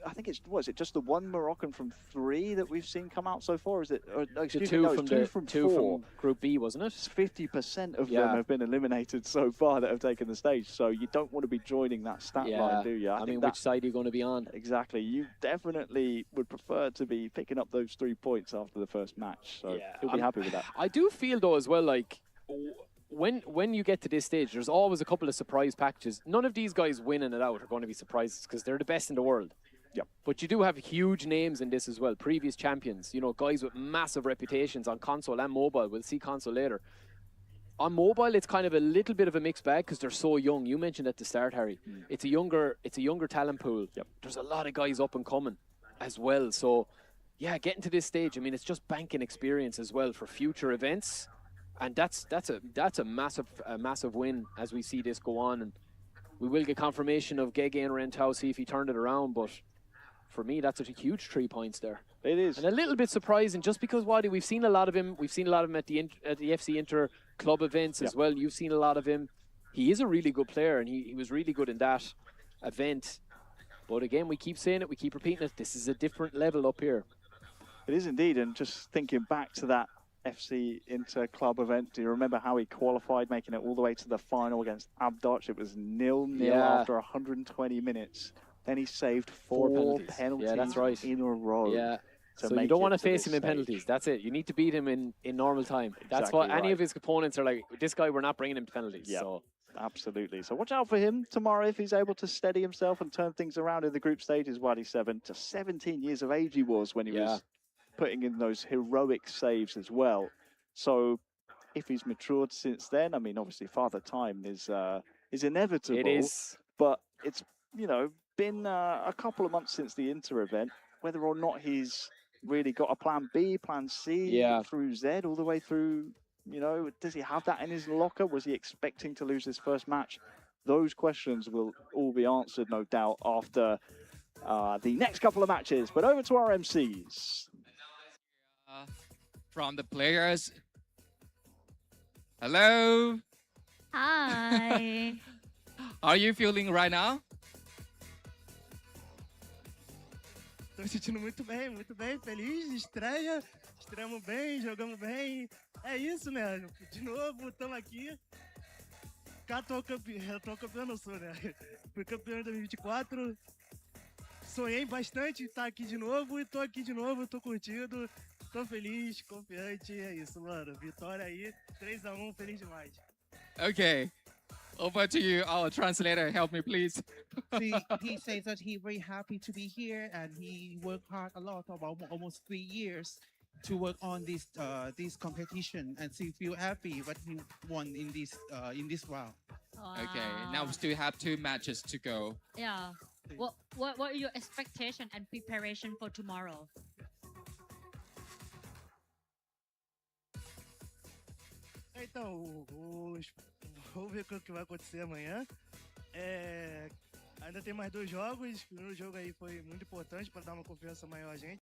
I think was it just the one Moroccan from 3 that we've seen come out so far? Is it? No, excuse me, no, it's two from 4. From Group B, wasn't it? 50% of them have been eliminated so far that have taken the stage. So you don't want to be joining that stat line, do you? I mean, which side are you going to be on? Exactly. You definitely would prefer to be picking up those 3 points after the first match. So you'll be happy with that. I do feel though as well, like when you get to this stage, there's always a couple of surprise packages. None of these guys winning it out are going to be surprises because they're the best in the world. Yep. But you do have huge names in this as well. Previous champions, you know, guys with massive reputations on console and mobile. We'll see console later. On mobile, it's kind of a little bit of a mixed bag because they're so young. You mentioned at the start, Harry. It's a younger talent pool. Yep. There's a lot of guys up and coming as well. So, yeah, getting to this stage, I mean, it's just banking experience as well for future events, and that's a massive win as we see this go on. And we will get confirmation of Gege and Rentao, see if he turned it around, but. For me, that's a huge 3 points there. It is. And a little bit surprising just because, Wadi, we've seen a lot of him. We've seen a lot of him at the FC Inter club events as well. You've seen a lot of him. He is a really good player, and he was really good in that event. But again, we keep saying it, we keep repeating it. This is a different level up here. It is indeed. And just thinking back to that FC Inter club event, do you remember how he qualified, making it all the way to the final against Abdoch? It was 0-0 after 120 minutes. Then he saved 4 penalties yeah, that's right. in a row. Yeah. So you don't want to face him in penalties. That's it. You need to beat him in normal time. That's what any of his opponents are like. This guy, we're not bringing him to penalties. Yeah, so. Absolutely. So watch out for him tomorrow if he's able to steady himself and turn things around in the group stages. Wadi 7 to 17 years of age he was when he was putting in those heroic saves as well. So if he's matured since then, I mean, obviously Father Time is inevitable. It is. But it's, you know, been a couple of months since the Inter event. Whether or not he's really got a plan B, plan C through Z, all the way through, you know, does he have that in his locker? Was he expecting to lose his first match? Those questions will all be answered, no doubt, after the next couple of matches. But over to our MCs. From the players. Hello. Hi. How are you feeling right now? Tô me sentindo muito bem, feliz, estreia, estreamos bem, jogamos bem, é isso, né, de novo, estamos aqui, atual campeão não sou, né, fui campeão em 2024, sonhei bastante estar aqui de novo e tô aqui de novo, tô curtindo, tô feliz, confiante, é isso, mano, vitória aí, 3-1, feliz demais. Okay. Over to you, our translator. Help me, please. He says that he's very happy to be here, and he worked hard a lot, about almost 3 years, to work on this competition, and so he feel happy what he won in this round. Okay. Now we still have 2 matches to go. Yeah. What are your expectation and preparation for tomorrow? Então, vamos ver o que vai acontecer amanhã. Ainda tem mais 2 jogos. O primeiro jogo aí foi muito importante para dar uma confiança maior a gente.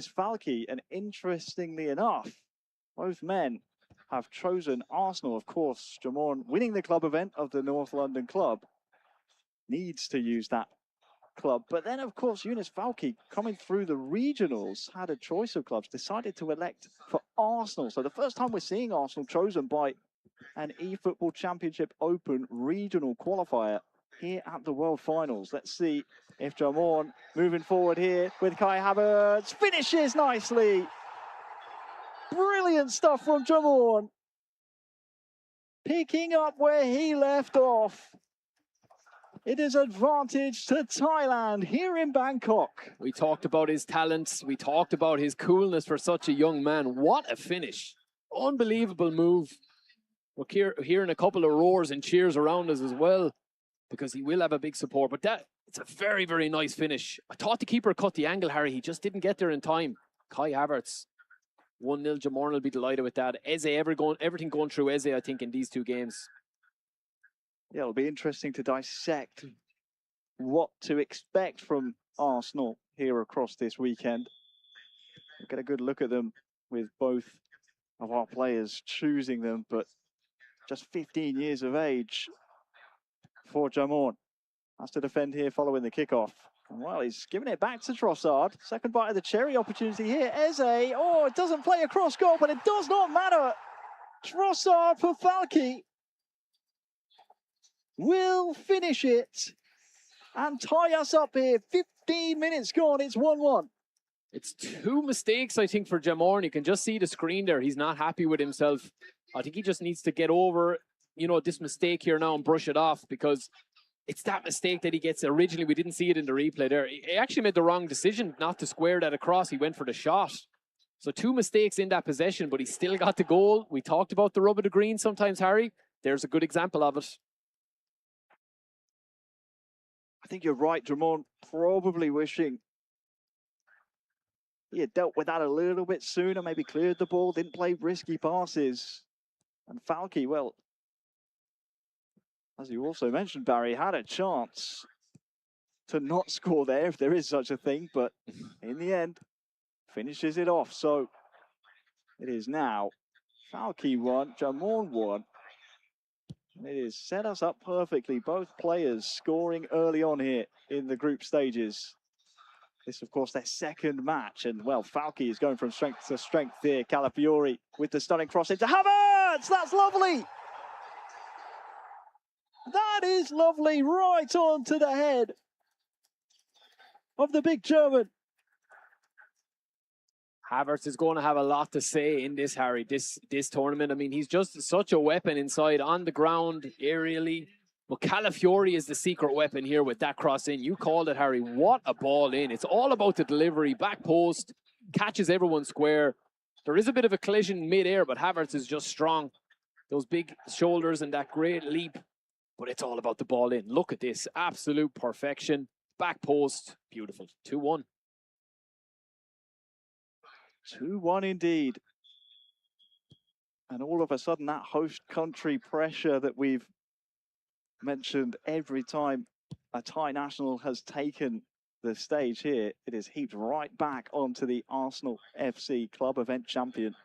Falke, and interestingly enough, both men have chosen Arsenal. Of course, Jamorn winning the club event of the North London club needs to use that club. But then, of course, Younes Falke, coming through the regionals, had a choice of clubs, decided to elect for Arsenal. So the first time we're seeing Arsenal chosen by an eFootball Championship Open regional qualifier here at the World Finals. Let's see if Jamorn moving forward here with Kai Havertz finishes nicely. Brilliant stuff from Jamorn. Picking up where he left off. It is advantage to Thailand here in Bangkok. We talked about his talents. We talked about his coolness for such a young man. What a finish. Unbelievable move. We're hearing a couple of roars and cheers around us as well, because he will have a big support. But it's a very, very nice finish. I thought the keeper cut the angle, Harry. He just didn't get there in time. Kai Havertz. 1-0. Jamorn will be delighted with that. Eze, everything going through Eze, I think, in these two games. Yeah, it'll be interesting to dissect what to expect from Arsenal here across this weekend. We'll get a good look at them with both of our players choosing them, but just 15 years of age for Jamorn. Has to defend here following the kickoff. And well, he's giving it back to Trossard. Second bite of the cherry opportunity here. Eze, it doesn't play across goal, but it does not matter. Trossard for Falke will finish it and tie us up here. 15 minutes gone, it's 1-1. It's two mistakes, I think, for Jamorn. You can just see the screen there. He's not happy with himself. I think he just needs to get over, this mistake here now and brush it off, because it's that mistake that he gets. Originally, we didn't see it in the replay there. He actually made the wrong decision not to square that across. He went for the shot. So two mistakes in that possession, but he still got the goal. We talked about the rub of the green sometimes, Harry. There's a good example of it. I think you're right, Jamorn probably wishing he had dealt with that a little bit sooner, maybe cleared the ball, didn't play risky passes. And Falke, well, as you also mentioned, Barry, had a chance to not score there, if there is such a thing, but in the end, finishes it off. So it is now Falke 1, Jamorn 1. It has set us up perfectly. Both players scoring early on here in the group stages. This, of course, their second match. And, well, Falke is going from strength to strength here. Calafiori with the stunning cross into Havertz! That's lovely! That is lovely. Right on to the head of the big German. Havertz is going to have a lot to say in this, Harry, this tournament. I mean, he's just such a weapon inside, on the ground, aerially. But Calafiori is the secret weapon here with that cross in. You called it, Harry. What a ball in. It's all about the delivery. Back post, catches everyone square. There is a bit of a collision mid-air, but Havertz is just strong. Those big shoulders and that great leap. But it's all about the ball in. Look at this. Absolute perfection. Back post. Beautiful. 2-1. 2-1 indeed. And all of a sudden, that host country pressure that we've mentioned every time a Thai national has taken the stage here, it is heaped right back onto the Arsenal FC club event champion.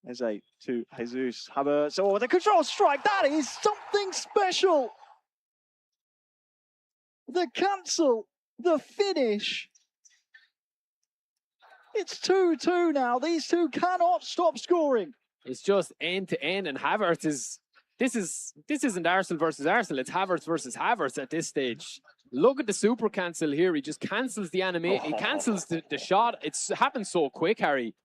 Eze to Jesus Havertz. Oh, the control strike. That is something special. The cancel, the finish. It's 2-2 now. These two cannot stop scoring. It's just end to end, and Havertz is. This isn't Arsenal versus Arsenal. It's Havertz versus Havertz at this stage. Look at the super cancel here. He just cancels the animation. He cancels the shot. It's happened so quick, Harry.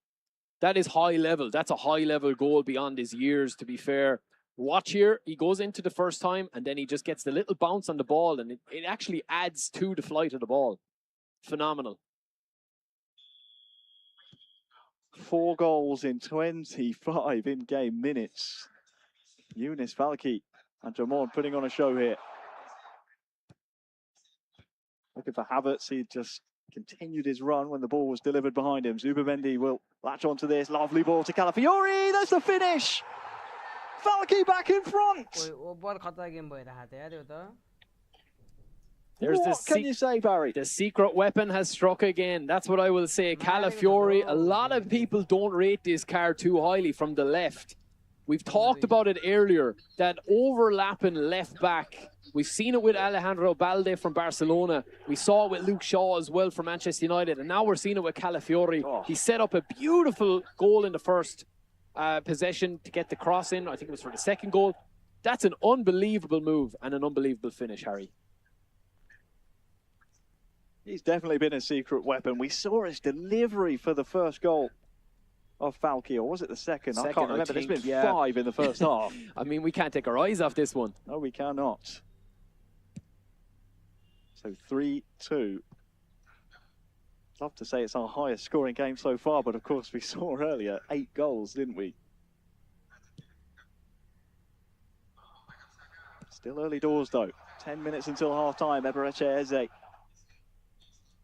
That is high level. That's a high level goal beyond his years, to be fair. Watch here. He goes into the first time, and then he just gets the little bounce on the ball, and it actually adds to the flight of the ball. Phenomenal. 4 goals in 25 in-game minutes. Younes Falke and Jamorn putting on a show here. Looking for Havertz. He just continued his run when the ball was delivered behind him. Zubimendi will latch onto this. Lovely ball to Calafiori. That's the finish. Falke back in front. There's what can you say, Barry? The secret weapon has struck again. That's what I will say. Calafiori, a lot of people don't rate this card too highly from the left. We've talked about it earlier, that overlapping left back. We've seen it with Alejandro Balde from Barcelona. We saw it with Luke Shaw as well from Manchester United. And now we're seeing it with Calafiori. He set up a beautiful goal in the first possession to get the cross in. I think it was for the second goal. That's an unbelievable move and an unbelievable finish, Harry. He's definitely been a secret weapon. We saw his delivery for the first goal of Falki, or was it the second? I can't remember. There's been 5 in the first half. I mean, we can't take our eyes off this one. No, we cannot. So 3-2. Love to say it's our highest scoring game so far, but of course we saw earlier 8 goals, didn't we? Still early doors though. 10 minutes until half time. Eberechi Eze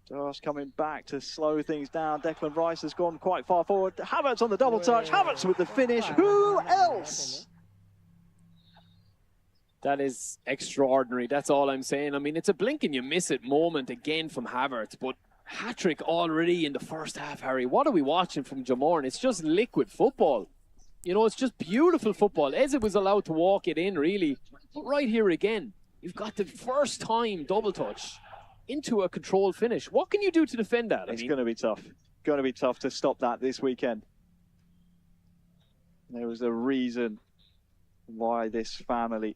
just coming back to slow things down. Declan Rice has gone quite far forward. Havertz on the double touch. Havertz with the finish. Who else? That is extraordinary. That's all I'm saying. I mean, it's a blink and you miss it moment again from Havertz, but hat-trick already in the first half, Harry. What are we watching from Jamorn? It's just liquid football. You know, it's just beautiful football. Eze was allowed to walk it in, really. But right here again, you've got the first time double touch into a controlled finish. What can you do to defend that? It's going to be tough. Going to be tough to stop that this weekend. There was a reason why this family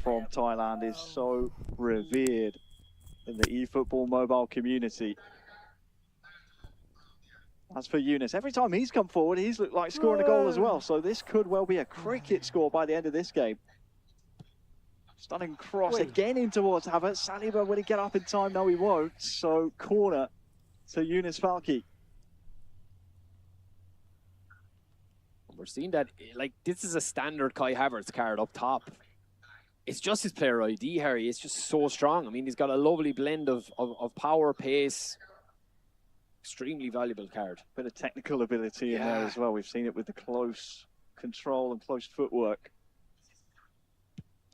from Thailand is so revered in the eFootball mobile community. As for Yunus, every time he's come forward, he's looked like scoring a goal as well. So this could well be a cricket score by the end of this game. Stunning cross again in towards Havertz. Saliba, will he get up in time? No, he won't. So corner to Yunus Falki. We're seeing that, like, this is a standard Kai Havertz card up top. It's just his player ID, Harry. It's just so strong. I mean, he's got a lovely blend of power, pace. Extremely valuable card. Bit of technical ability in there as well. We've seen it with the close control and close footwork.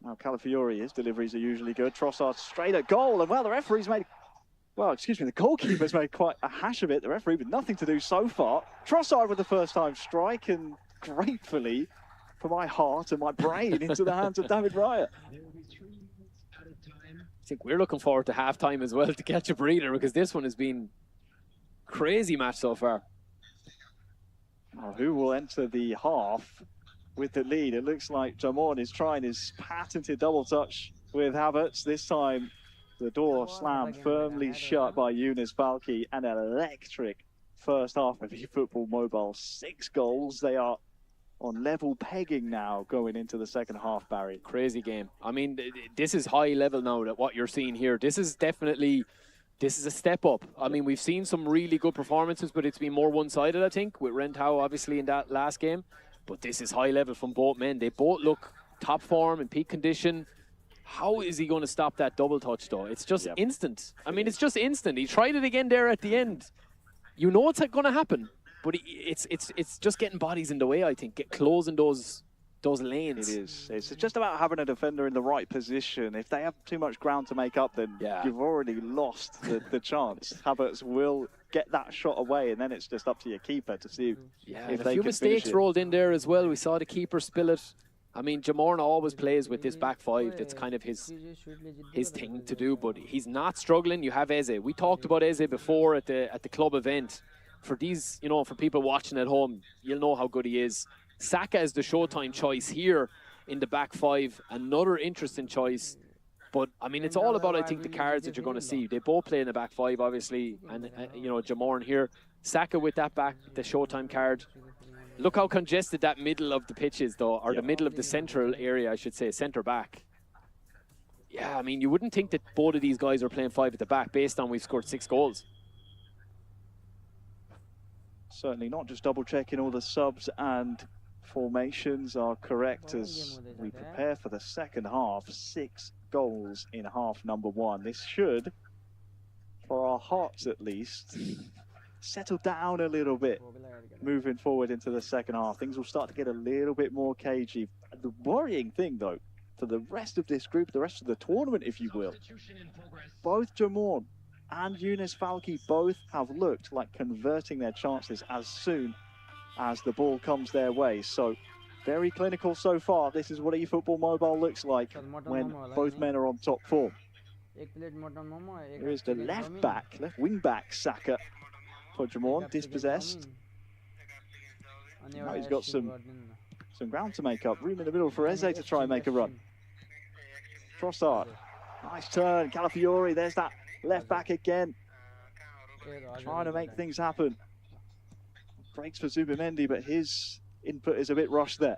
Now, Calafiori, his deliveries are usually good. Trossard straight at goal. And, well, the referee's made... Well, excuse me, the goalkeeper's made quite a hash of it. The referee with nothing to do so far. Trossard with the first-time strike, and gratefully, for my heart and my brain, into the hands of David Raya. I think we're looking forward to half-time as well to catch a breather, because this one has been crazy match so far. Now, who will enter the half with the lead? It looks like Jamorn is trying his patented double touch with Havertz. This time, the door slammed firmly shut by Yunus Falki. An electric first half of eFootball Mobile. 6 goals. They are on level pegging now going into the second half, Barry. Crazy game. I mean, this is high level now, that what you're seeing here. This is definitely... This is a step up. I mean, we've seen some really good performances, but it's been more one-sided, I think, with Rentau obviously in that last game. But this is high level from both men. They both look top form and peak condition. How is he going to stop that double touch, though? It's just instant. I mean, it's just instant. He tried it again there at the end. You know it's going to happen, but it's just getting bodies in the way, I think, closing those lanes. It is. It's just about having a defender in the right position. If they have too much ground to make up, then you've already lost the chance. Havertz will get that shot away, and then it's just up to your keeper to see if they a few can mistakes finish it. rolled in there as well. We saw the keeper spill it. I mean, Jamorn always plays with this back five. That's kind of his thing to do, but he's not struggling. You have Eze. We talked about Eze before at the club event. For these, you know, for people watching at home, you'll know how good he is. Saka is the Showtime choice here in the back five. Another interesting choice. But, I mean, it's all about, I think, the cards that you're going to see. They both play in the back five, obviously. And, you know, Jamorn here. Saka with that back, the Showtime card. Look how congested that middle of the pitch is, though. Or the middle of the central area, I should say. Centre back. Yeah, I mean, you wouldn't think that both of these guys are playing 5 at the back based on we've scored 6 goals. Certainly not, just double-checking all the subs and formations are correct as we prepare for the second half. 6 goals in half number 1. This should, for our hearts at least, settle down a little bit moving forward into the second half. Things will start to get a little bit more cagey. The worrying thing, though, for the rest of this group, the rest of the tournament, if you will. Both Jamorn and Younes Falki both have looked like converting their chances as soon as the ball comes their way. So very clinical so far. This is what eFootball Mobile looks like when both men are on top form. Here is the left wing back, Saka for Jamorn, dispossessed. Now he's got some ground to make up. Room in the middle for Eze to try and make a run. Trossard, nice turn. Calafiori, there's that left back again. Trying to make things happen. Breaks for Zubimendi, but his input is a bit rushed there.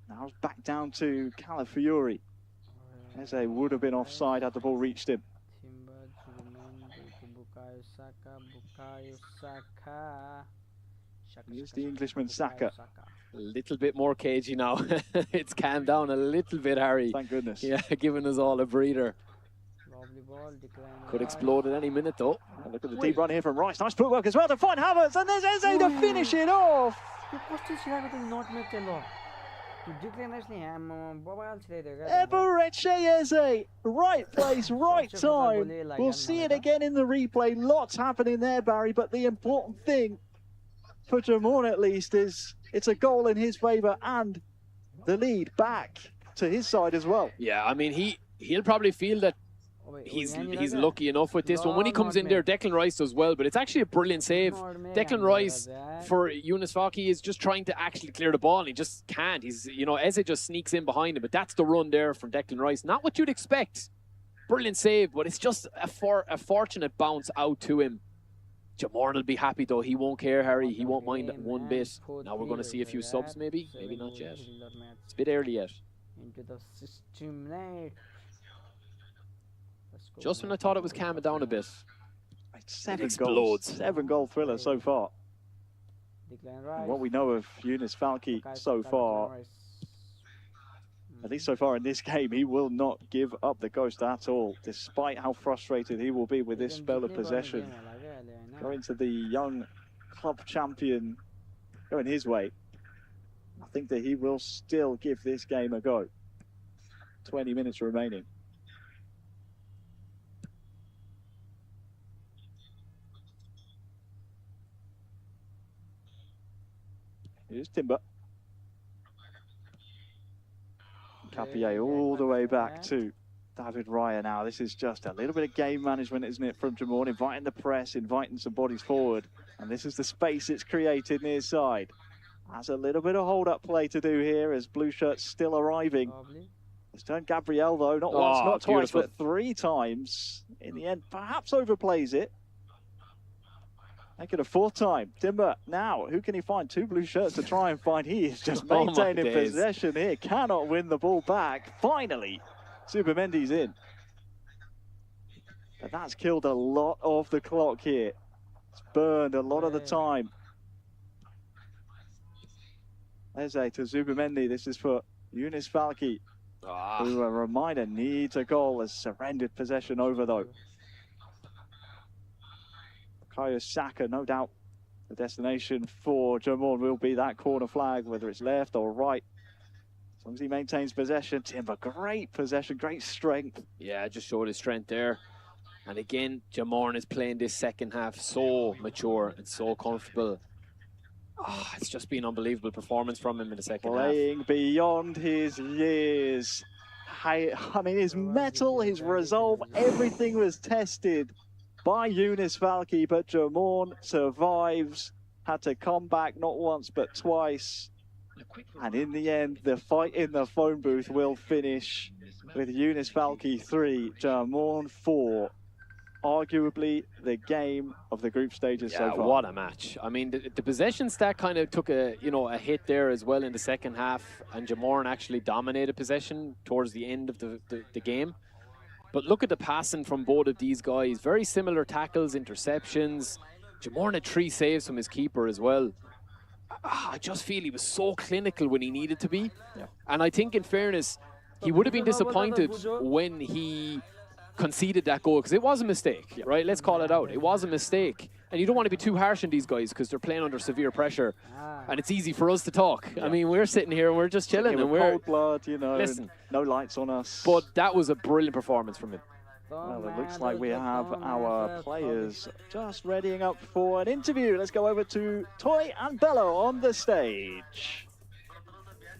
Now it's back down to Calafiori. Eze would have been offside had the ball reached him. Here's the Englishman, Saka. A little bit more cagey now. It's calmed down a little bit, Harry. Thank goodness. Yeah, giving us all a breather. Could explode at any minute, though. Look at the deep run here from Rice. Nice footwork as well to find Havertz, and there's Eze to finish it off. Eberechi Eze, right place, right time. We'll see it again in the replay. Lots happening there, Barry, but the important thing for Jamorn at least is it's a goal in his favour and the lead back to his side as well. Yeah, I mean, he'll probably feel that he's lucky enough with this one. When he comes in there, Declan Rice does well, but it's actually a brilliant save. Declan Rice for Younes Falki is just trying to actually clear the ball, and he just can't. He's, you know, Eze just sneaks in behind him, but that's the run there from Declan Rice. Not what you'd expect. Brilliant save, but it's just a fortunate bounce out to him. Jamorn will be happy though. He won't care, Harry. He won't mind one bit. Now we're going to see a few subs, maybe. Maybe not yet. It's a bit early yet. Into the system night. Just when I thought it was calming down a bit, Seven goals. 7 goal thriller so far. And what we know of Younes Falki so far, at least so far in this game, he will not give up the ghost at all, despite how frustrated he will be with this spell of possession. Going to the young club champion, going his way. I think that he will still give this game a go. 20 minutes remaining. Here's Timber. Capier all the way back to David Raya now. This is just a little bit of game management, isn't it, from Jamorn? Inviting the press, inviting some bodies forward. And this is the space it's created near side. Has a little bit of hold-up play to do here as blue shirts still arriving. It's turned Gabriel, though, not once, not twice, but 3 times. In the end, perhaps overplays it. Make it a 4th time. Timber now, who can he find? 2 blue shirts to try and find. He is just maintaining possession here. Cannot win the ball back. Finally, Zubimendi's in. But that's killed a lot of the clock here. It's burned a lot of the time. Eze to Zubimendi. This is for Younes Falki, who, a reminder, needs a goal. Has surrendered possession over, though. Bukayo Saka, no doubt the destination for Jamorn will be that corner flag, whether it's left or right. As long as he maintains possession. Timber, great possession, great strength. Yeah, just showed his strength there. And again, Jamorn is playing this second half so mature and so comfortable. It's just been an unbelievable performance from him in the second half. Playing beyond his years. I mean, his mettle, his resolve, everything was tested by Younes Falki, but Jamorn survives. Had to come back not once but twice. And in the end, the fight in the phone booth will finish with Younes Falki 3, Jamorn 4. Arguably the game of the group stages so far. What a match. I mean, the possession stat kind of took a hit there as well in the second half, and Jamorn actually dominated possession towards the end of the game. But look at the passing from both of these guys. Very similar tackles, interceptions. Jamorn had 3 saves from his keeper as well. I just feel he was so clinical when he needed to be. Yeah. And I think, in fairness, he would have been disappointed when he conceded that goal, because it was a mistake, right? Let's call it out. It was a mistake. And you don't want to be too harsh on these guys because they're playing under severe pressure, and it's easy for us to talk. I mean, we're sitting here and we're just chilling, and we're cold blood, you know, listen, no lights on us. But that was a brilliant performance from him. Well, it looks like we have our players just readying up for an interview. Let's go over to Toy and Bello on the stage.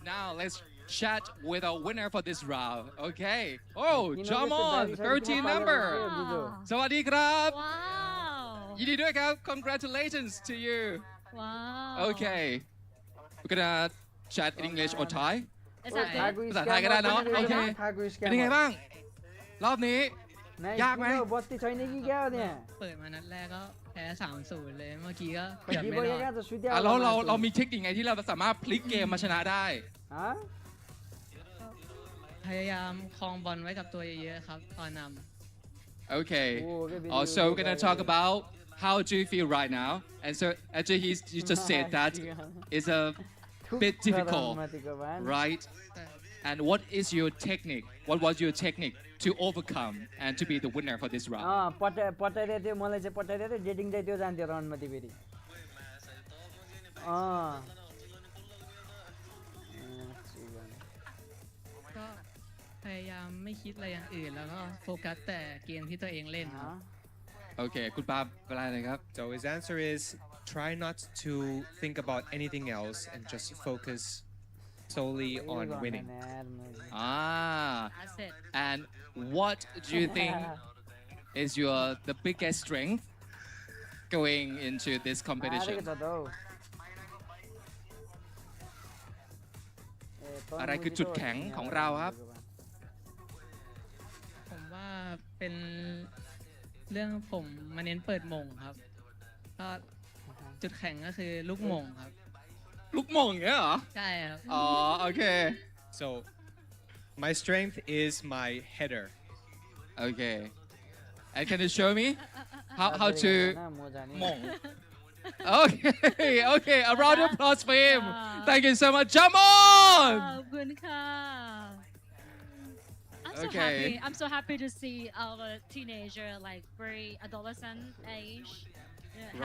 Now let's chat with our winner for this round. Okay. Oh, Jamon, 13 number. สวัสดีครับ ยินดีด้วยครับ Congratulations to you. Wow. Okay. We're gonna chat in English or Thai. ภาษาไทย ภาษาไทยก็ได้เนาะโอเคเป็นยังไงบ้างรอบนี้ยากไหม เปิดมานัดแรกก็แพ้ 3-0 เลยเมื่อกี้ก็เกือบไม่รอด แล้วเรามีเทคนิคไงที่เราสามารถพลิกเกมมาชนะได้ พยายามครองบอลไว้กับตัวเยอะๆครับตอนนำ Okay. Also, we're gonna talk about how do you feel right now, and so actually he just said that it's a bit difficult, right? And what is your technique? What was your technique to overcome and to be the winner for this round? पटाइदियो थियो मलाई चाहिँ पटाइदियो थियो dating चाहिँ त्यो जान्थ्यो राउन्डमा त्यो फेरिก็พยายามไม่คิดอะไรอย่างอื่นแล้วก็โฟกัสแต่เกมที่ตัวเองเล่น Okay, คุณปาเป็นอะไรนะครับ So his answer is try not to think about anything else and just focus solely on winning. That's it. And what do you think is the biggest strength going into this competition? อะไรคือจุดแข็งของเราครับ ผมว่าเป็นเรื่องผมมาเน้นเปิดมงครับก็จุดแข็งก็คือลูกมงครับ ลูกมงเงี้ยเหรอ ใช่ครับ อ๋อโอเค So my strength is my header. Okay. And can you show me how to มง Okay, okay. A round of applause for him. Thank you so much. Jamon! ขอบคุณค่ะ I'm so Okay. happy. I'm so happy to see our teenager, like very adolescent age,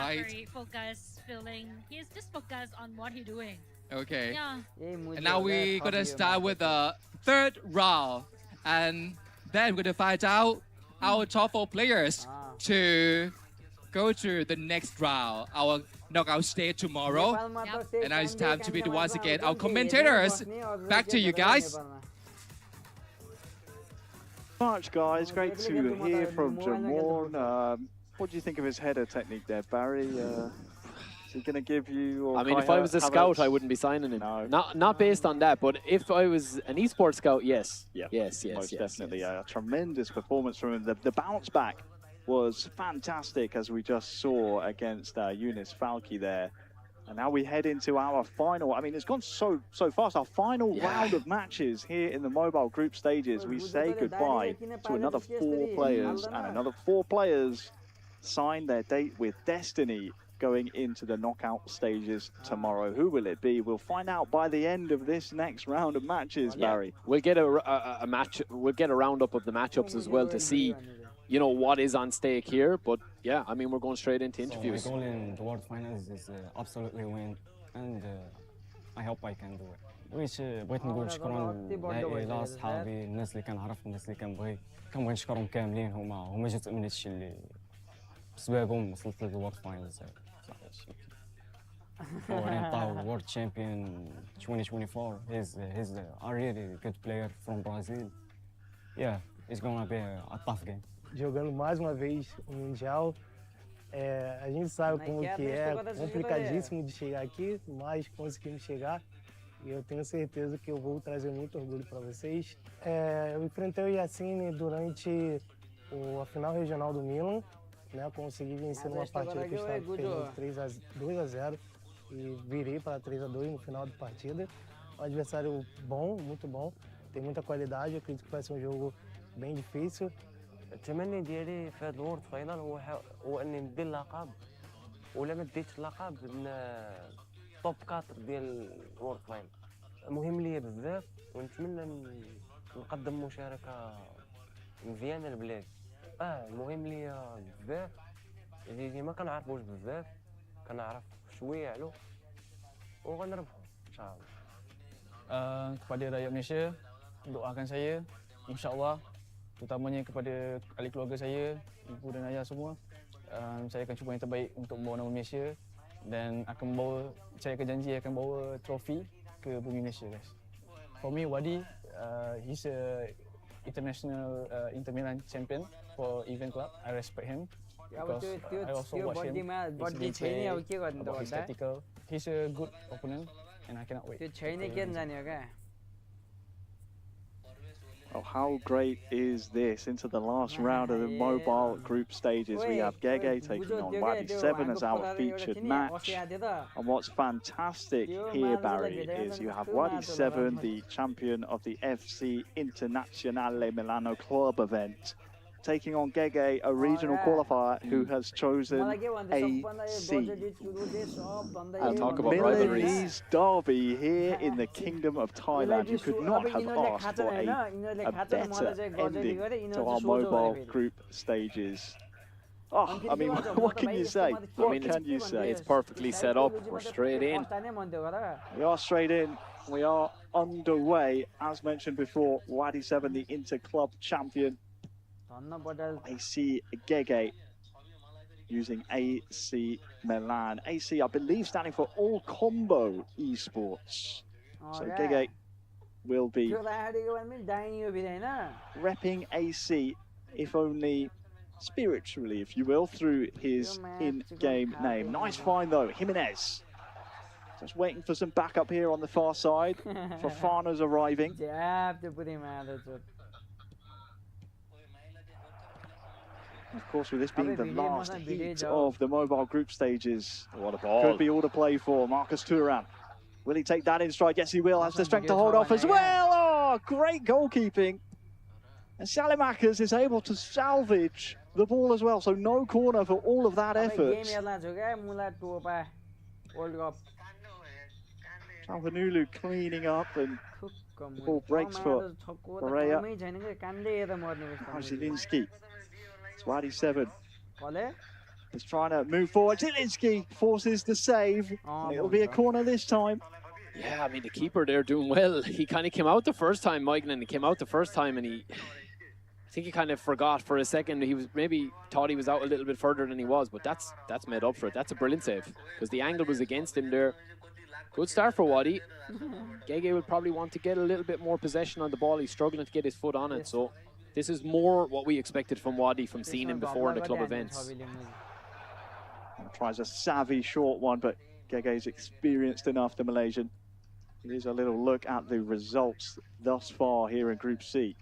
Right. very focused, feeling. He's just focused on what he's doing. Okay. Yeah. And now we're gonna start with the third round, and then we're gonna find out our top 4 players to go to the next round, our knockout stage tomorrow. And now it's time to be the once again our commentators. Back to you guys. Much, guys. Great to hear from Jamon. What do you think of his header technique there, Barry? Is he going to give you? Or I mean, if I was a scout, I wouldn't be signing him. No. Not based on that, but if I was an esports scout, yes. Yeah. Yes. Most definitely. A tremendous performance from him. The bounce back was fantastic, as we just saw against Eunice Falke there. And now we head into our final. I mean, it's gone so fast. Our final round of matches here in the mobile group stages. We say goodbye to another 4 players, and another 4 players sign their date with Destiny going into the knockout stages tomorrow. Who will it be? We'll find out by the end of this next round of matches, Barry. We'll get a match. We'll get a roundup of the matchups as well to see, you know, what is on stake here. But yeah, I mean, we're going straight into interviews. So my goal in the World Finals is absolutely win, and I hope I can do it. ويش بغيت نقول شكرا للعائلة صحابي الناس اللي كنعرف الناس اللي كنبغي نشكرهم كاملين هما جزء من هادشي اللي بسببهم وصلت للورد فاينلز. Oriental World Champion 2024. He's a really good player from Brazil. Yeah, it's gonna be a tough game. Jogando mais uma vez o Mundial. A gente sabe como que é complicadíssimo de chegar aqui, mas conseguimos chegar. E eu tenho certeza que eu vou trazer muito orgulho para vocês. Eu enfrentei o Yacine durante a final regional do Milan. Né, consegui vencer numa partida que eu estava perdendo 2-0 e virei para 3-2 no final da partida. Um adversário bom, muito bom, tem muita qualidade, eu acredito que vai ser um jogo bem difícil. التمني ديالي في هذا الورد فاينال هو اني ندي اللقب ولا ما ديتش اللقب توب 4 ديال الورد فاينال مهم ليا بزاف ونتمنى نقدم مشاركه مزيانه للبلاد مهم ليا بزاف يعني ما كنعرفوش بزاف كنعرف شويه عليه وغنربحو ان شاء الله. Kepada rakyat Malaysia, doakan saya, insya-Allah, terutamanya kepada ahli keluarga saya, ibu dan ayah semua. Saya akan cuba yang terbaik untuk membawa nama Malaysia dan saya akan janji akan bawa trofi ke bumi Malaysia, guys. For me, Wadi, he's a international Inter Milan champion for event club. I respect him because I also watch him. His gameplay, about his tactical. He's a good opponent and I cannot wait. Oh, how great is this? Into the last round of the mobile group stages, we have Gege taking on Wadi 7 as our featured match. And what's fantastic here, Barry, is you have Wadi 7, the champion of the FC Internazionale Milano club event, taking on Gege, a regional qualifier who has chosen AC. And talk about rivalries. Milanese derby here in the Kingdom of Thailand. You could not have asked for a better ending to our mobile group stages. Oh, I mean, what can you say? What can you say? It's perfectly set up. We're straight in. We are straight in. We are underway. As mentioned before, Wadi 7, the inter-club champion. AC Gege using AC Milan. AC, I believe, standing for All Combo Esports. So Gege will be repping AC, if only spiritually, if you will, through his in-game name. Nice find, though. Jimenez. Just waiting for some backup here on the far side. Fofana's arriving. Of course, with this being the last heat of the mobile group stages, what a ball. Could be all to play for. Marcus Thuram. Will he take that in stride? Yes, he will. Has the strength to hold off as well. Oh, great goalkeeping. And Salimakers is able to salvage the ball as well. So no corner for all of that effort. Calhanoglu cleaning up and the ball breaks for Correa. Zielinski. It's Wadi 7. He's trying to move forward. Zielinski forces the save. It'll be a corner this time. Yeah, I mean, the keeper there doing well. He kind of came out the first time, Mignan. He came out the first time and I think he kind of forgot for a second. He was maybe thought he was out a little bit further than he was, but that's made up for it. That's a brilliant save because the angle was against him there. Good start for Wadi. Gege will probably want to get a little bit more possession on the ball. He's struggling to get his foot on it, so this is more what we expected from Wadi from seeing him before in the club events. Tries a savvy short one, but Gege's experienced enough, the Malaysian. Here's a little look at the results thus far here in Group C.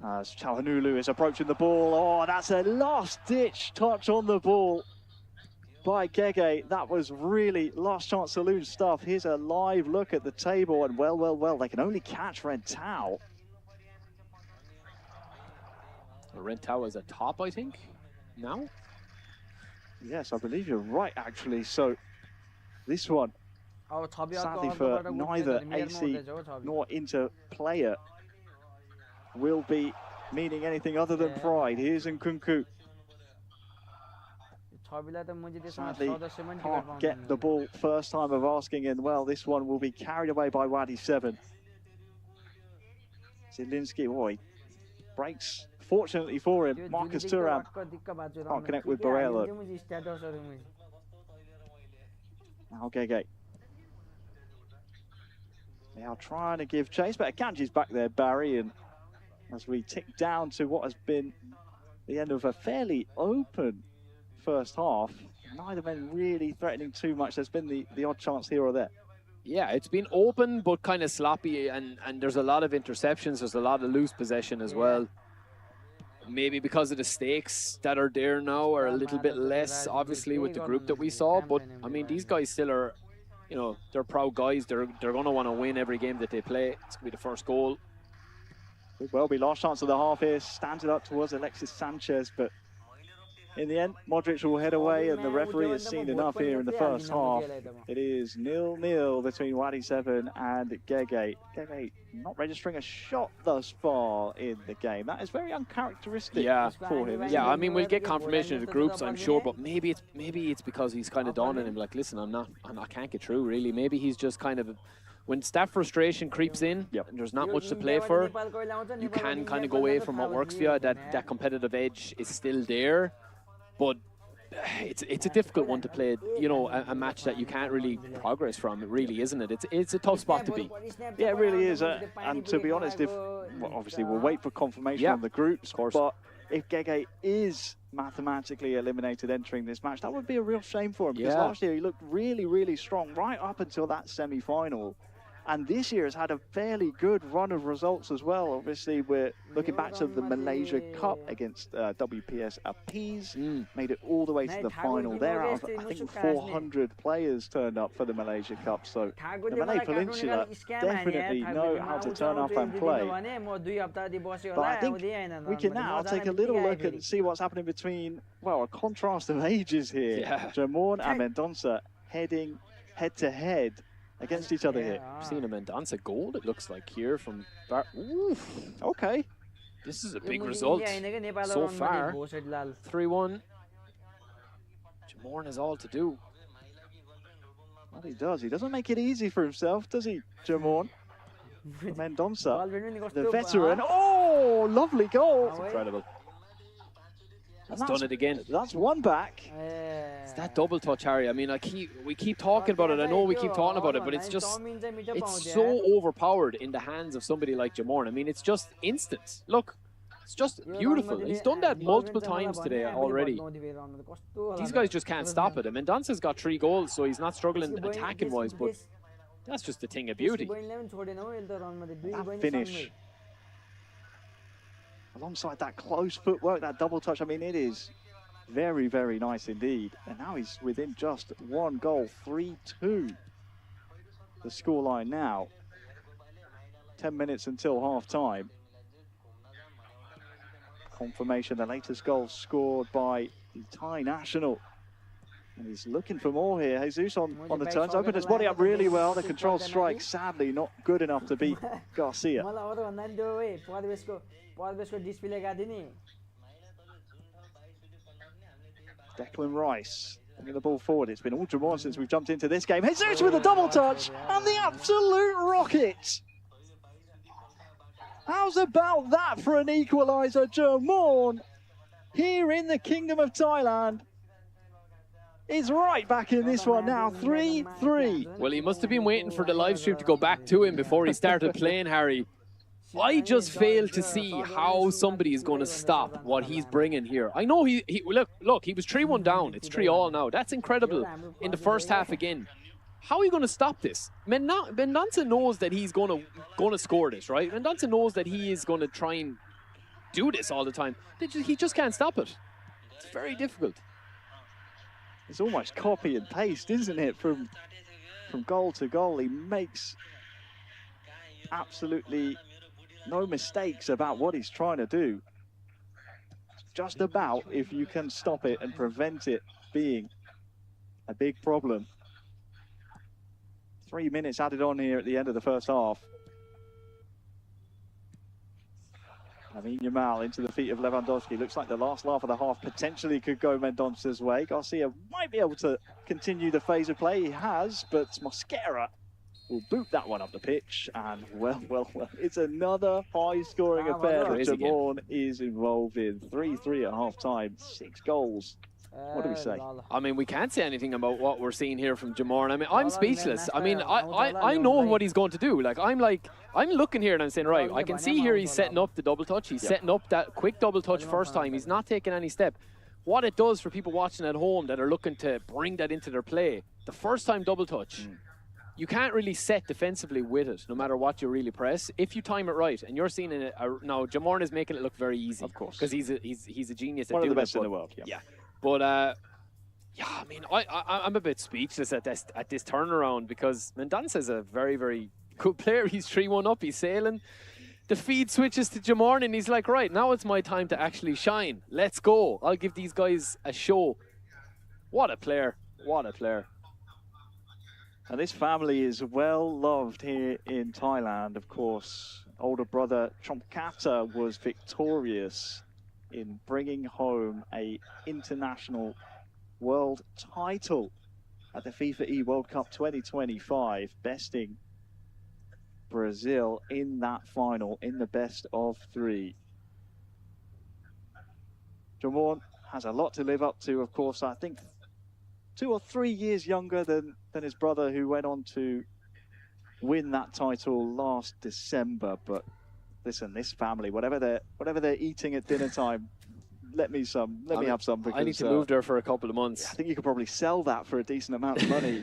As Calhanoglu is approaching the ball. Oh, that's a last-ditch touch on the ball by Gege. That was really last chance saloon stuff. Here's a live look at the table, and well, they can only catch Rentau. Rentau is a top, I think, now? Yes, I believe you're right, actually. So this one, sadly for neither AC nor Inter player, will be meaning anything other than pride. Here's Nkunku. Sadly, can't get the ball first time of asking, and well, this one will be carried away by Wadi 7. Zielinski, boy, breaks. Fortunately for him, Marcus Thuram can't connect with Barelo. Now Gege. They are trying to give chase, but Akanji's back there, Barry, and as we tick down to what has been the end of a fairly open first half, neither men really threatening too much. There's been the odd chance here or there. Yeah, it's been open but kind of sloppy, and there's a lot of interceptions. There's a lot of loose possession as well. Maybe because of the stakes that are there now are a little bit less, obviously, with the group that we saw. But, I mean, these guys still are, you know, they're proud guys. They're going to want to win every game that they play. It's going to be the first goal. Could well be last chance of the half here. Stands it up towards Alexis Sanchez, but In the end, Modric will head away, and the referee has seen enough here in the first half. It is 0-0 between Wadi 7 and Gege. Gege not registering a shot thus far in the game. That is very uncharacteristic for him. Yeah, I mean, we'll get confirmation of the groups, I'm sure, but maybe it's because he's kind of dawned on him. Like, listen, I can't get through. Really, maybe he's just kind of. When staff frustration creeps in, and there's not much to play for, you can kind of go away from what works for you. That competitive edge is still there, but it's a difficult one to play. You know, a match that you can't really progress from. It really isn't it. It's a tough spot to be. Yeah, it really is. And to be honest, obviously we'll wait for confirmation on the groups, but if Gege is mathematically eliminated entering this match, that would be a real shame for him, because last year he looked really, really strong right up until that semi-final. And this year has had a fairly good run of results as well. Obviously, we're looking back to the Malaysia Cup against WPS Appease. Made it all the way to the final there. Out of, I think 400 players turned up for the Malaysia Cup. So the Malay Peninsula definitely know how to turn up and play. But I think we can now take a little look and see what's happening between, well, a contrast of ages here. Jamorn and Mendonça heading head-to-head against each other here. We've seen a Mendonça goal, it looks like, here from Okay. This is a big result so far. 3-1. Jamorn has all to do. Well, he does. He doesn't make it easy for himself, does he, Jamorn? Mendonça, the veteran. Oh, lovely goal. That's incredible. He's done it again. That's one back. It's that double touch, Harry. I mean, we keep talking about it. I know we keep talking about it, but it's so overpowered in the hands of somebody like Jamorn. I mean, it's just instant. Look, it's just beautiful. He's done that multiple times today already. These guys just can't stop it. And Mendonça's got 3 goals, so he's not struggling attacking-wise, but that's just a thing of beauty. That finish. Alongside that close footwork, that double touch, I mean, it is very, very nice indeed. And now he's within just 1 goal, 3-2. The scoreline now. 10 minutes until half-time. Confirmation, the latest goal scored by the Thai national. And he's looking for more here. Jesus on the turns, opened his body up really well. The controlled strike, sadly, not good enough to beat Garcia. Declan Rice bringing the ball forward. It's been all Jamorn since we've jumped into this game. Jesus with a double touch and the absolute rocket. How's about that for an equaliser? Jamorn here in the Kingdom of Thailand is right back in this one now, 3-3. Well, he must have been waiting for the live stream to go back to him before he started playing, Harry. I just fail to see how somebody is going to stop what he's bringing here. I know look, he was 3-1 down. It's 3-3 now. That's incredible in the first half again. How are you going to stop this? Mendonça knows that he's going to score this, right? Mendonça knows that he is going to try and do this all the time. He just can't stop it. It's very difficult. It's almost copy and paste, isn't it, from goal to goal. He makes absolutely no mistakes about what he's trying to do. It's just about if you can stop it and prevent it being a big problem. 3 minutes added on here at the end of the first half. Lamine Yamal into the feet of Lewandowski. Looks like the last laugh of the half potentially could go Mendonça's way. Garcia might be able to continue the phase of play. He has, but Mosquera will boot that one up the pitch. And well, it's another high-scoring affair that Jamorn is involved in. 3-3 at half-time, 6 goals. What do we say? I mean, we can't say anything about what we're seeing here from Jamorn. I mean, I'm speechless. I mean, I know what he's going to do. I'm looking here and I'm saying, right, I can see here he's setting up the double touch. He's setting up that quick double touch first time. He's not taking any step. What it does for people watching at home that are looking to bring that into their play, the first time double touch, you can't really set defensively with it, no matter what you really press. If you time it right, and you're seeing it now, Jamorn is making it look very easy, of course, because he's a genius. One of the best in the world. Yeah. But yeah, I mean, I'm a bit speechless at this turnaround, because Mendonça is a very, very good player. He's 3-1 up. He's sailing. the feed switches to Jamorn, and he's like, right, now it's my time to actually shine. Let's go. I'll give these guys a show. What a player. What a player. And this family is well loved here in Thailand, of course. Older brother Chomkata was victorious in bringing home a international world title at the FIFA E-World Cup 2025, besting Brazil in that final in the best of 3. Jamorn has a lot to live up to, of course. I think 2 or 3 years younger than his brother, who went on to win that title last December. But listen, this family, whatever they're eating at dinner time, let me have some. Because I need to move there for a couple of months. I think you could probably sell that for a decent amount of money.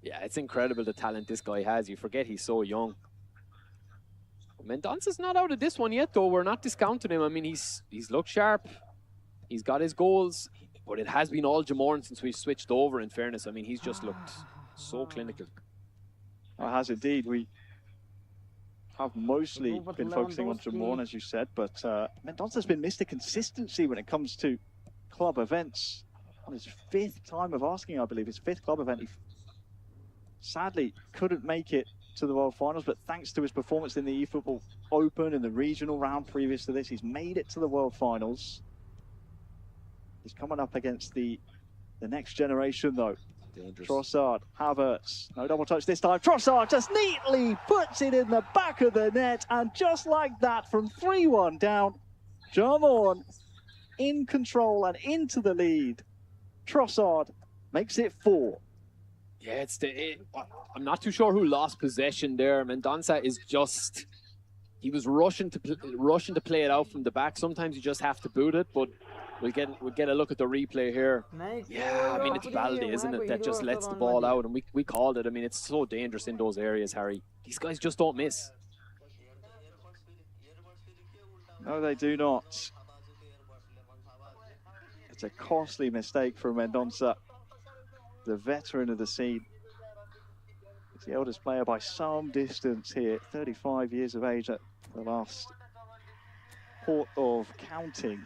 Yeah, it's incredible the talent this guy has. You forget he's so young. Mendonca's not out of this one yet, though. We're not discounting him. I mean, he's looked sharp. He's got his goals. But it has been all Jamorn since we switched over, in fairness. I mean, he's just looked so clinical. It has indeed. We have mostly been focusing on Jamorn, as you said, but Mendonca's been Mr. Consistency when it comes to club events. On his 5th time of asking, I believe, his 5th club event, he sadly couldn't make it to the World Finals, but thanks to his performance in the eFootball Open and the regional round previous to this, he's made it to the World Finals. He's coming up against the next generation, though. Dangerous. Trossard, Havertz, no double touch this time. Trossard just neatly puts it in the back of the net, and just like that, from 3-1 down, Jamorn in control and into the lead. Trossard makes it 4. Yeah, I'm not too sure who lost possession there. Mendonca is just, he was rushing to play it out from the back. Sometimes you just have to boot it, but we'll get a look at the replay here. Yeah, I mean, it's Balde, isn't it, that just lets the ball out, and we called it. I mean, it's so dangerous in those areas, Harry. These guys just don't miss. No, they do not. It's a costly mistake for Mendonca, the veteran of the scene. He's the eldest player by some distance here, 35 years of age at the last port of counting.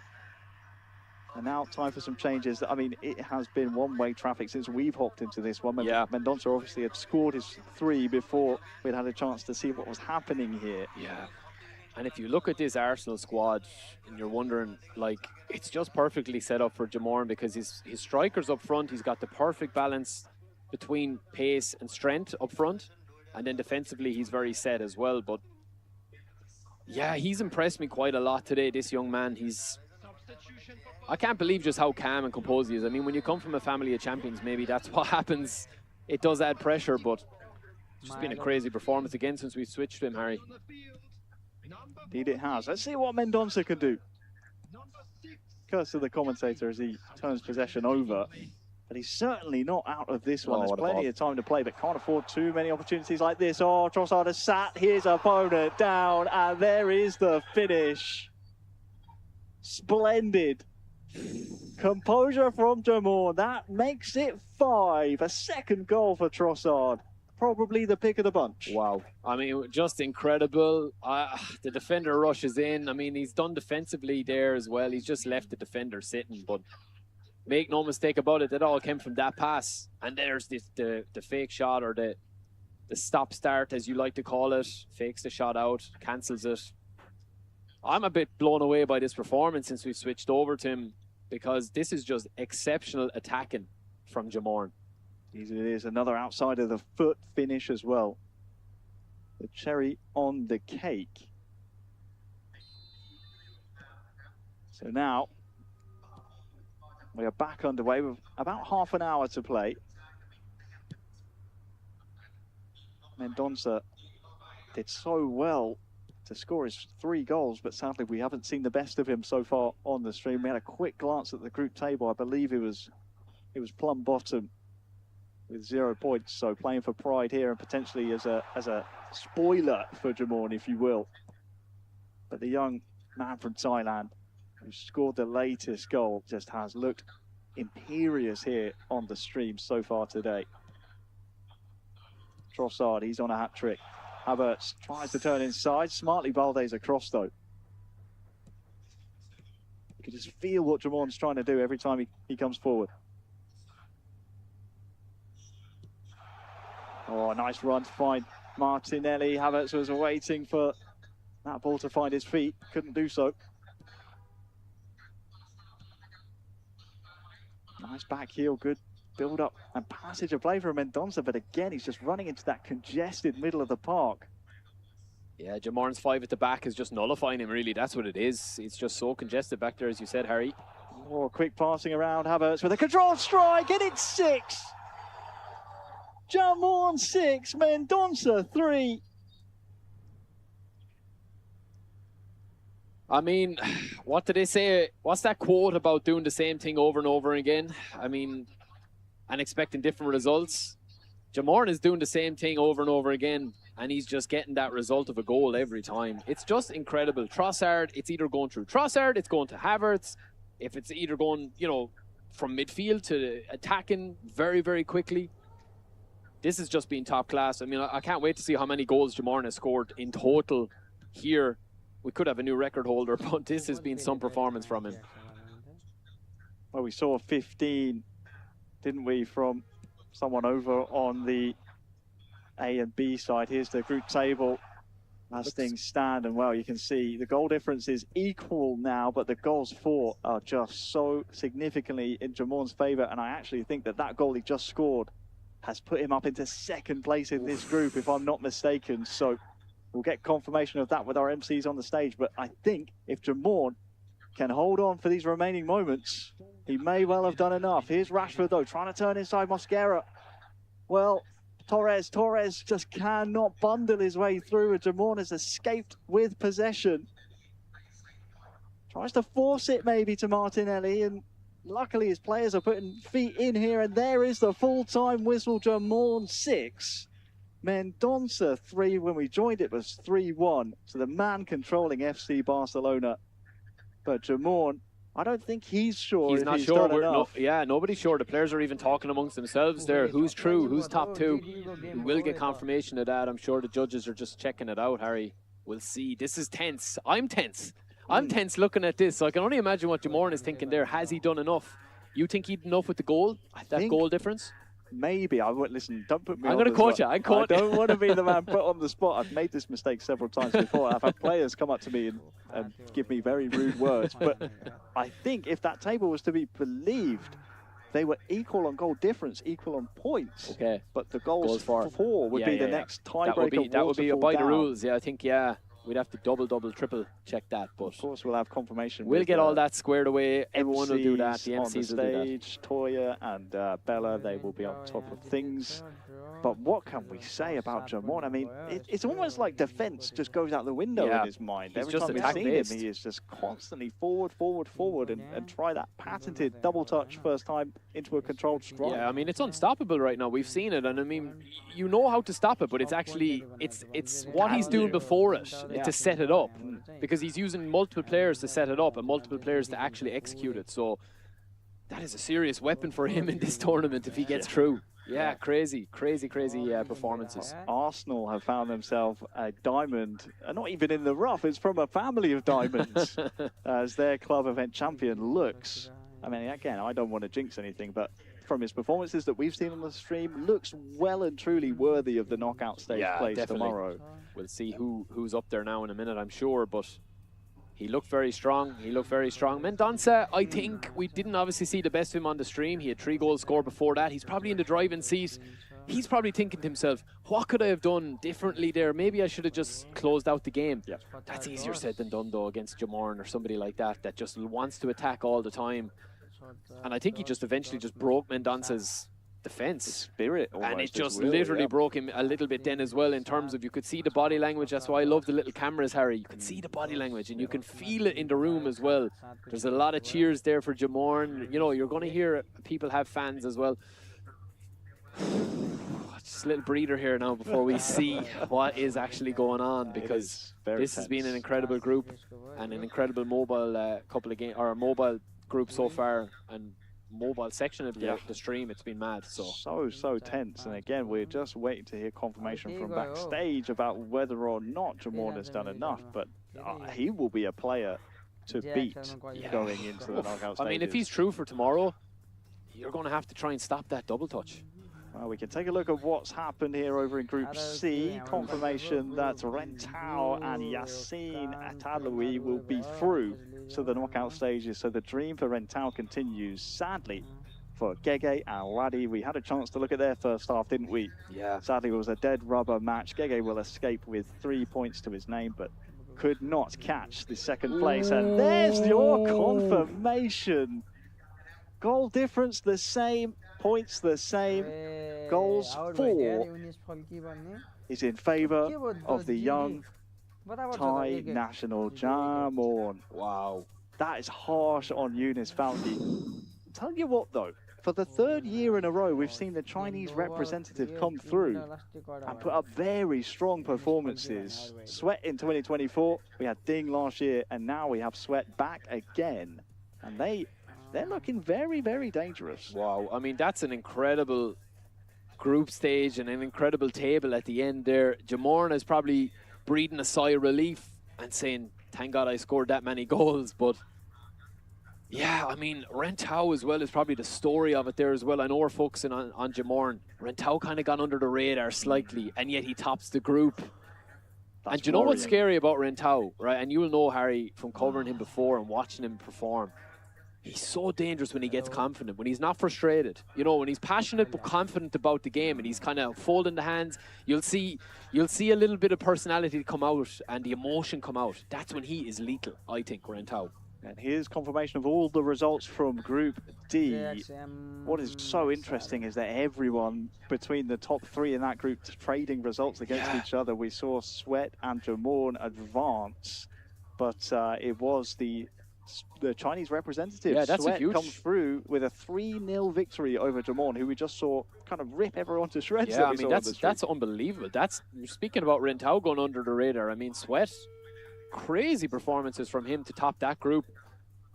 And now time for some changes. I mean, it has been one-way traffic since we've hopped into this one. Yeah. Mendonca obviously had scored his 3 before we'd had a chance to see what was happening here. Yeah. And if you look at this Arsenal squad and you're wondering, like, it's just perfectly set up for Jamorn because his strikers up front, he's got the perfect balance between pace and strength up front. And then defensively, he's very set as well. But yeah, he's impressed me quite a lot today, this young man. I can't believe just how calm and composed he is. I mean, when you come from a family of champions, maybe that's what happens. It does add pressure, but it's just been a crazy performance again since we switched to him, Harry. Indeed it has. Let's see what Mendonca can do. Curse to the commentator as he turns possession over. But he's certainly not out of this one. There's plenty of time to play, but can't afford too many opportunities like this. Oh, Trossard has sat his opponent down, and there is the finish. Splendid. Composure from Jamorn. That makes it 5. A second goal for Trossard. Probably the pick of the bunch. Wow. I mean, just incredible. The defender rushes in. I mean, he's done defensively there as well. He's just left the defender sitting. But make no mistake about it, it all came from that pass. And there's the fake shot, or the stop-start, as you like to call it. Fakes the shot out, cancels it. I'm a bit blown away by this performance since we switched over to him, because this is just exceptional attacking from Jamorn. It is another outside of the foot finish as well. The cherry on the cake. So now we are back underway with about half an hour to play. Mendonca did so well to score his 3 goals, but sadly we haven't seen the best of him so far on the stream. We had a quick glance at the group table. I believe it was plumb bottom with 0 points, so playing for pride here and potentially as a spoiler for Jamorn, if you will. But the young man from Thailand who scored the latest goal just has looked imperious here on the stream so far today. Trossard, he's on a hat-trick. Havertz tries to turn inside. Smartly, Balde's across, though. You can just feel what Jamon's trying to do every time he comes forward. Oh, a nice run to find Martinelli. Havertz was waiting for that ball to find his feet. Couldn't do so. Nice back heel, good build up and passage of play for Mendonça, but again, he's just running into that congested middle of the park. Yeah, Jamorn's 5 at the back is just nullifying him, really. That's what it is. It's just so congested back there, as you said, Harry. Oh, quick passing around. Havertz with a controlled strike, and it's 6. Jamorn 6, Mendonça 3. I mean, what did they say? What's that quote about doing the same thing over and over again? I mean, and expecting different results. Jamorn is doing the same thing over and over again, and he's just getting that result of a goal every time. It's just incredible. Trossard, it's either going through Trossard, it's going to Havertz. If it's either going, you know, from midfield to attacking very, very quickly. This has just been top class. I mean, I can't wait to see how many goals Jamorn has scored in total here. We could have a new record holder, but this has been some performance from him. Well, we saw 15, didn't we, from someone over on the A and B side. Here's the group table as things stand, and well, you can see the goal difference is equal now, but the goals for are just so significantly in Jamorn's favour, and I actually think that that goal he just scored has put him up into second place in this group, if I'm not mistaken. So we'll get confirmation of that with our MCs on the stage, but I think if Jamorn can hold on for these remaining moments, he may well have done enough. Here's Rashford, though, trying to turn inside Mosquera. Well, Torres just cannot bundle his way through, and Jamorn has escaped with possession. Tries to force it maybe to Martinelli, and luckily his players are putting feet in here, and there is the full-time whistle. Jamorn 6. Mendonça 3. When we joined it was 3-1. So the man controlling FC Barcelona. But Jamorn, I don't think he's sure He's if not he's sure. done enough. Yeah, nobody's sure. The players are even talking amongst themselves there. Who's true? Who's top 2? We will get confirmation of that. I'm sure the judges are just checking it out, Harry. We'll see. This is tense. I'm tense. I'm tense looking at this. So I can only imagine what Jamorn is thinking there. Has he done enough? You think he did enough with the goal? That goal difference? Maybe. I would listen. Don't put me. I'm on going to the coach spot. you. I don't want to be the man put on the spot. I've made this mistake several times before. I've had players come up to me and give me very rude words. But I think if that table was to be believed, they were equal on goal difference, equal on points. Okay. But the goals for would be the next tiebreaker. That would be by the rules. Yeah, I think, yeah. We'd have to double, triple check that. But of course, we'll have confirmation. We'll get all that squared away. Everyone will do that. The MCs on the stage, Toya and Bella, they will be on top of things. But what can we say about Jamorn? I mean, it's almost like defense just goes out the window in his mind. Every time we've seen him, he is just constantly forward, and try that patented double touch first time into a controlled strike. Yeah, I mean, it's unstoppable right now. We've seen it, and I mean, you know how to stop it, but it's actually, it's what he's doing before it. To set it up, because he's using multiple players to set it up and multiple players to actually execute it. So that is a serious weapon for him in this tournament if he gets through. Yeah, crazy performances. Arsenal have found themselves a diamond, not even in the rough, it's from a family of diamonds, as their club event champion looks. I mean, again, I don't want to jinx anything, but from his performances that we've seen on the stream, looks well and truly worthy of the knockout stage plays tomorrow. We'll see who's up there now in a minute, I'm sure, but he looked very strong. Mendonça, I think we didn't obviously see the best of him on the stream. He had 3 goals scored before that. He's probably in the driving seat. He's probably thinking to himself, what could I have done differently there? Maybe I should have just closed out the game. Yep. That's easier said than done, though, against Jamorn or somebody like that just wants to attack all the time. And I think he just eventually just broke Mendonça's defense. Spirit. And it just literally broke him a little bit then as well, in terms of you could see the body language. That's why I love the little cameras, Harry. You can see the body language and you can feel it in the room as well. There's a lot of cheers there for Jamorn. You know, you're going to hear people have fans as well. Just a little breather here now before we see what is actually going on, because this has been an incredible group and an incredible mobile couple of games, or a mobile group so far, and mobile section of the stream. It's been mad. So tense. And again, we're just waiting to hear confirmation from backstage about whether or not Jamorn has done enough. But he will be a player to beat going into the knockout stages. I mean, if he's true for tomorrow, you're going to have to try and stop that double touch. Well, we can take a look at what's happened here over in Group C. Confirmation that Rentao and Yassine Ataloui will be through to the knockout stages. So the dream for Rentao continues. Sadly, for Gege and Wadi, we had a chance to look at their first half, didn't we? Yeah. Sadly, it was a dead rubber match. Gege will escape with 3 points to his name, but could not catch the second place. And there's your confirmation. Goal difference the same, points the same, goals 4 is in favour of the young Thai national Jamorn. Wow. That is harsh on Yunus Falki. Tell you what though, for the 3rd year in a row, we've seen the Chinese representative come through and put up very strong performances. Sweat in 2024, we had Ding last year, and now we have Sweat back again. And they're looking very, very dangerous. Wow, I mean, that's an incredible group stage and an incredible table at the end there. Jamorn is probably breathing a sigh of relief and saying, thank God I scored that many goals. But yeah, I mean, Rentao as well is probably the story of it there as well. I know we're focusing on Jamorn. Rentao kind of gone under the radar slightly, and yet he tops the group. And do you know what's scary about Rentao, right? And you'll know, Harry, from covering him before and watching him perform. He's so dangerous when he gets confident, when he's not frustrated. You know, when he's passionate but confident about the game and he's kind of folding the hands, you'll see a little bit of personality come out and the emotion come out. That's when he is lethal, I think, Rentao. And here's confirmation of all the results from Group D. What is so interesting is that everyone between the top 3 in that group trading results against each other. We saw Sweat and Jamorn advance, but it was the Chinese representative, Sweat, comes through with a 3-0 victory over Jamorn, who we just saw kind of rip everyone to shreds. Yeah, I mean, that's unbelievable. You're speaking about Rentao going under the radar. I mean, Sweat, crazy performances from him to top that group.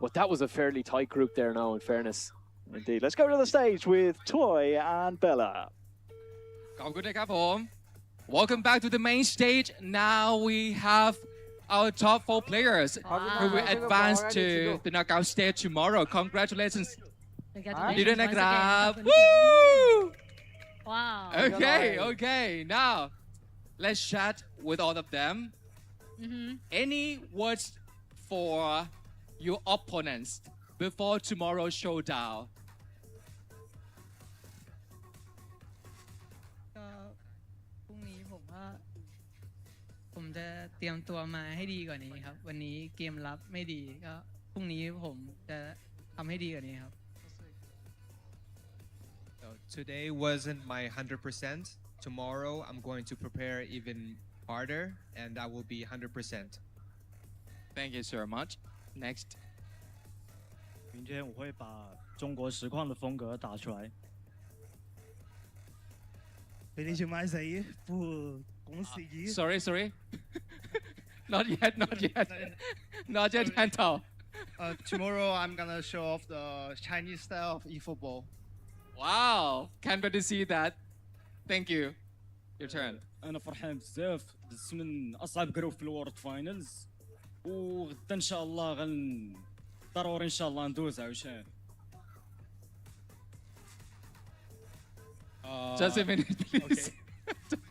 But that was a fairly tight group there now, in fairness. Indeed. Let's go to the stage with Toy and Bella. Welcome back to the main stage. Now we have our top 4 players who will advance to the knockout stage tomorrow. Congratulations. Woo! Wow. Okay. Now, let's chat with all of them. Any words for your opponents before tomorrow's showdown? ผมจะเตรียมตัวมาให้ดีกว่านี้ครับวันนี้เกมรับไม่ดีก็พรุ่งนี้ผมจะทำให้ดีกว่านี้ครับ Today wasn't my 100%. Tomorrow I'm going to prepare even harder and I will be 100%. Thank you so much. Next. 明天我会把中国实况的风格打出来。Feliz demais aí por conseguir. Sorry. Not yet. Not yet, Hantao. Tomorrow I'm gonna show off the Chinese style of eFootball. Wow, can't wait to see that. Thank you. Your turn. أنا فرحان بزاف دزت من أصعب جروب في الورد فاينلز وغدا إن شاء الله ضروري إن شاء الله ندوز عشان. Just a minute, please.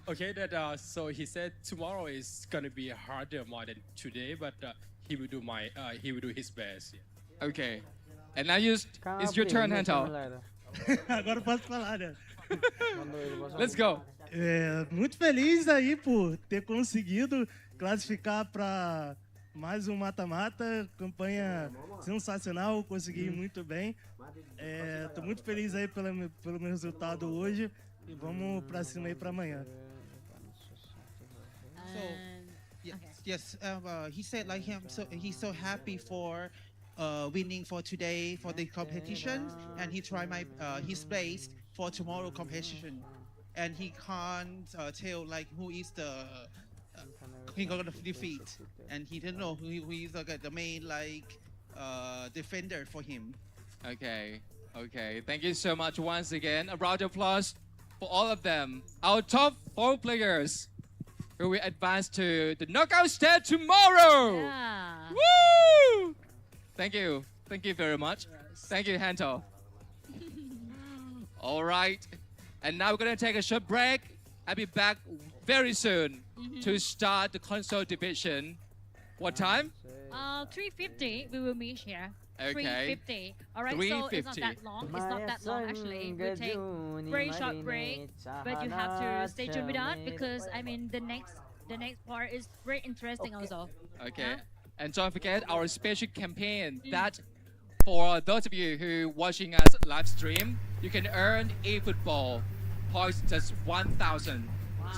Okay, so he said tomorrow is gonna be harder more than today, but he will do his best. Yeah. Okay, and now it's your turn, Hantao. Agora posso falar, né? Let's go. Muito feliz aí por ter conseguido classificar para mais um mata-mata, campanha sensacional, consegui muito bem. Tô muito feliz aí pelo meu resultado hoje e vamos para cima aí para amanhã. He said like he's so happy for winning for today for the competition, and he tried his best for tomorrow competition, and he can't tell like who is the he gonna defeat, and he didn't know who is the main like defender for him. Okay. Okay, thank you so much once again. A round of applause for all of them. Our top 4 players who will advance to the knockout stage tomorrow. Yeah. Woo! Thank you. Thank you very much. Thank you, Hanto. All right. And now we're going to take a short break. I'll be back very soon to start the console division. What time? 3:50 we will meet here. Okay. 3:50. All right, so it's not that long. It's not that long actually. We'll take very short break, but you have to stay tuned with us because I mean the next part is very interesting also. Okay. And don't forget our special campaign that for those of you who watching us live stream, you can earn eFootball points just 1,000.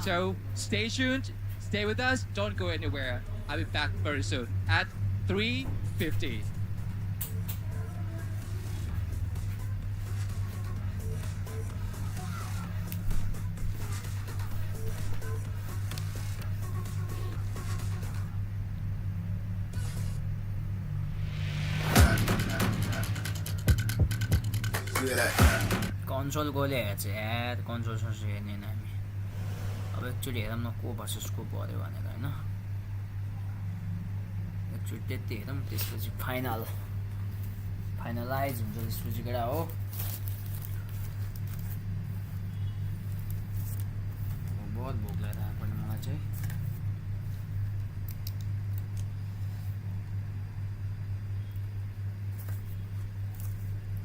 So stay tuned, stay with us, don't go anywhere. I'll be back very soon at 3:50. Console कसले हेर्छ यार console sirs हेर्ने हामी अब एकचोटि हेरौँ न को भर्सेस को पऱ्यो भनेर होइन एकचोटि त्यति हेरौँ त्यसपछि फाइनलाइज हुन्छ त्यसपछि केटा हो बहुत भोक लागेर पनि मलाई चाहिँ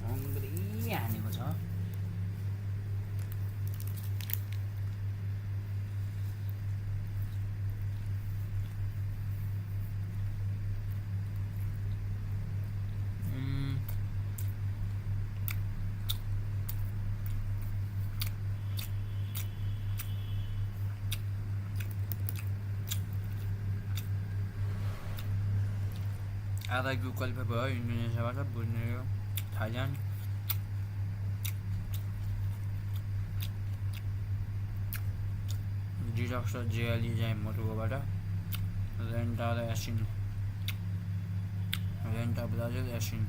हङ्ग्री हानेको छ आधा ग्रुप क्वालिफाई भयो इन्डोनेसियाबाट बुझ्ने थाइल्यान्ड डिडक्स र जेएलई चाहिँ मोटोकोबाट रेन्टा र एसिन रेन्टा ब्राजिल एसिन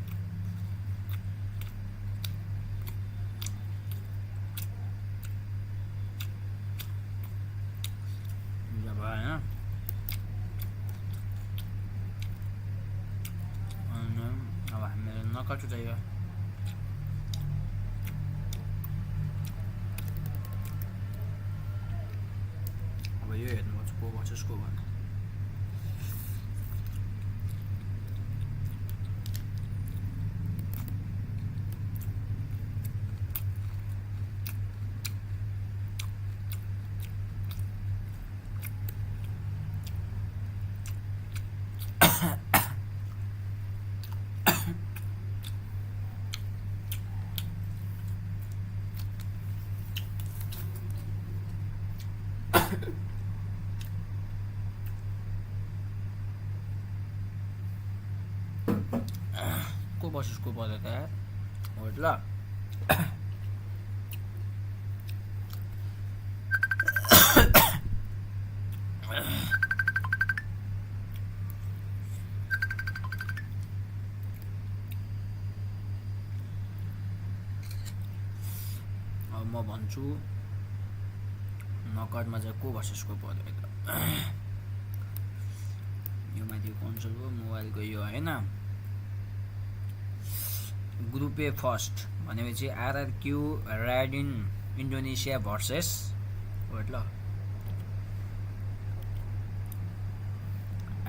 भयो होइन अब हामीलाई नकट चाहियो अब यो हेर्नुपर्छ को भर्सेस को भन्नु को भर्सेस को पर्यो त यार हो ल अब म भन्छु नकआउटमा चाहिँ को भर्सेस को पर्यो त यो माथि कन्सोलको मोबाइलको यो हैन ग्रुप ए फर्स्ट भनेपछि RRQ Raiden Indonesia versus wait ल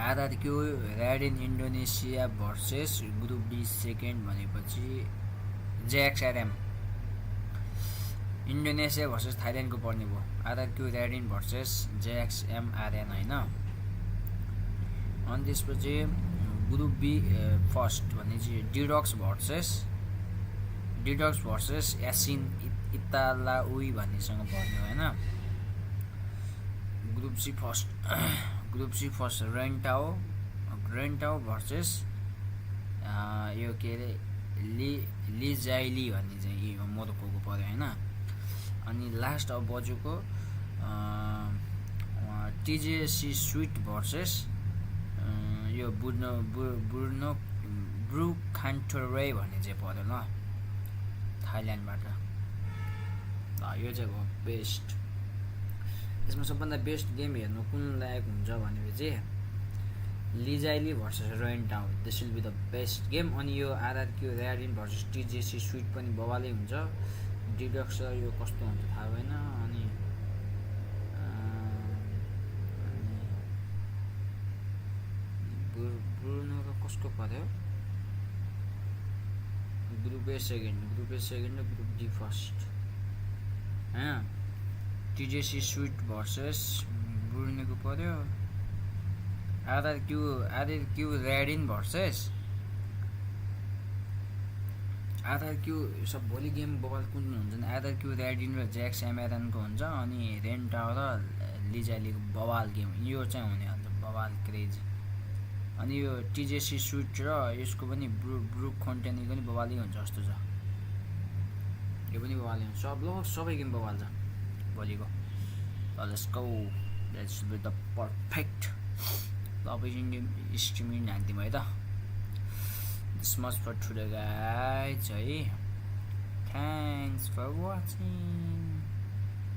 RRQ Raiden Indonesia versus group D second भनेपछि जेएक्सआरएम इन्डोनेसिया भर्सेस थाइल्यान्डको पर्ने भयो आरआरक्यू राइडिन भर्सेस जेएक्सएमआरएन होइन अनि त्यसपछि ग्रुप बी फर्स्ट भनेपछि डिडक्स भर्सेस एसिन इतालाउई भन्नेसँग पर्ने होइन ग्रुप सी फर्स्ट रेन्टाओ भर्सेस यो के अरे लिजाइली भन्ने चाहिँ यो मोरोक्कोको पर्यो होइन अनि लास्ट अब बजुको टिजेसी स्विट भर्सेस यो ब्रुनो ब्रुखान्टोरे भन्ने चाहिँ पर्यो ल थाइल्यान्डबाट ल यो चाहिँ हो बेस्ट यसमा सबभन्दा बेस्ट गेम हेर्नु कुन लायक हुन्छ भनेपछि लिजाइली भर्सेस रोइन टाउन this will be the best game अनि यो RRQ Raiden versus TJC Sweet पनि बवालै हुन्छ डिडक्स यो कस्तो हुन्छ थाहा भएन अनि ब्रुनो र कसको पर्यो ग्रुप ए सेकेन्ड र ग्रुप डी फर्स्ट हैन टिजेसी स्विट भर्सेस ब्रुनेको पर्यो आरआरक्यू ऱ्याडिन भर्सेस आरआरक्यू सब भोलि गेम बवाल कुन हुन्छ आरआरक्यू ऱ्याडिन र ज्याक्स एमेरनको हुन्छ अनि रेन्टाउ र लिजालीको बवाल गेम यो चाहिँ हुने हुन्छ बवाल क्रेजी अनि यो टिजेसी स्विट र यसको पनि ब्रुक कन्टेनीको पनि बवालै हुन्छ जस्तो छ यो पनि बवालै हुन्छ सबै गेम बवाल छ भोलिको let's go that's with the perfect अब स्ट्रिमिङ हान्दिउँ है त this much for today guys है थ्याङ्क्स फर वाचिङ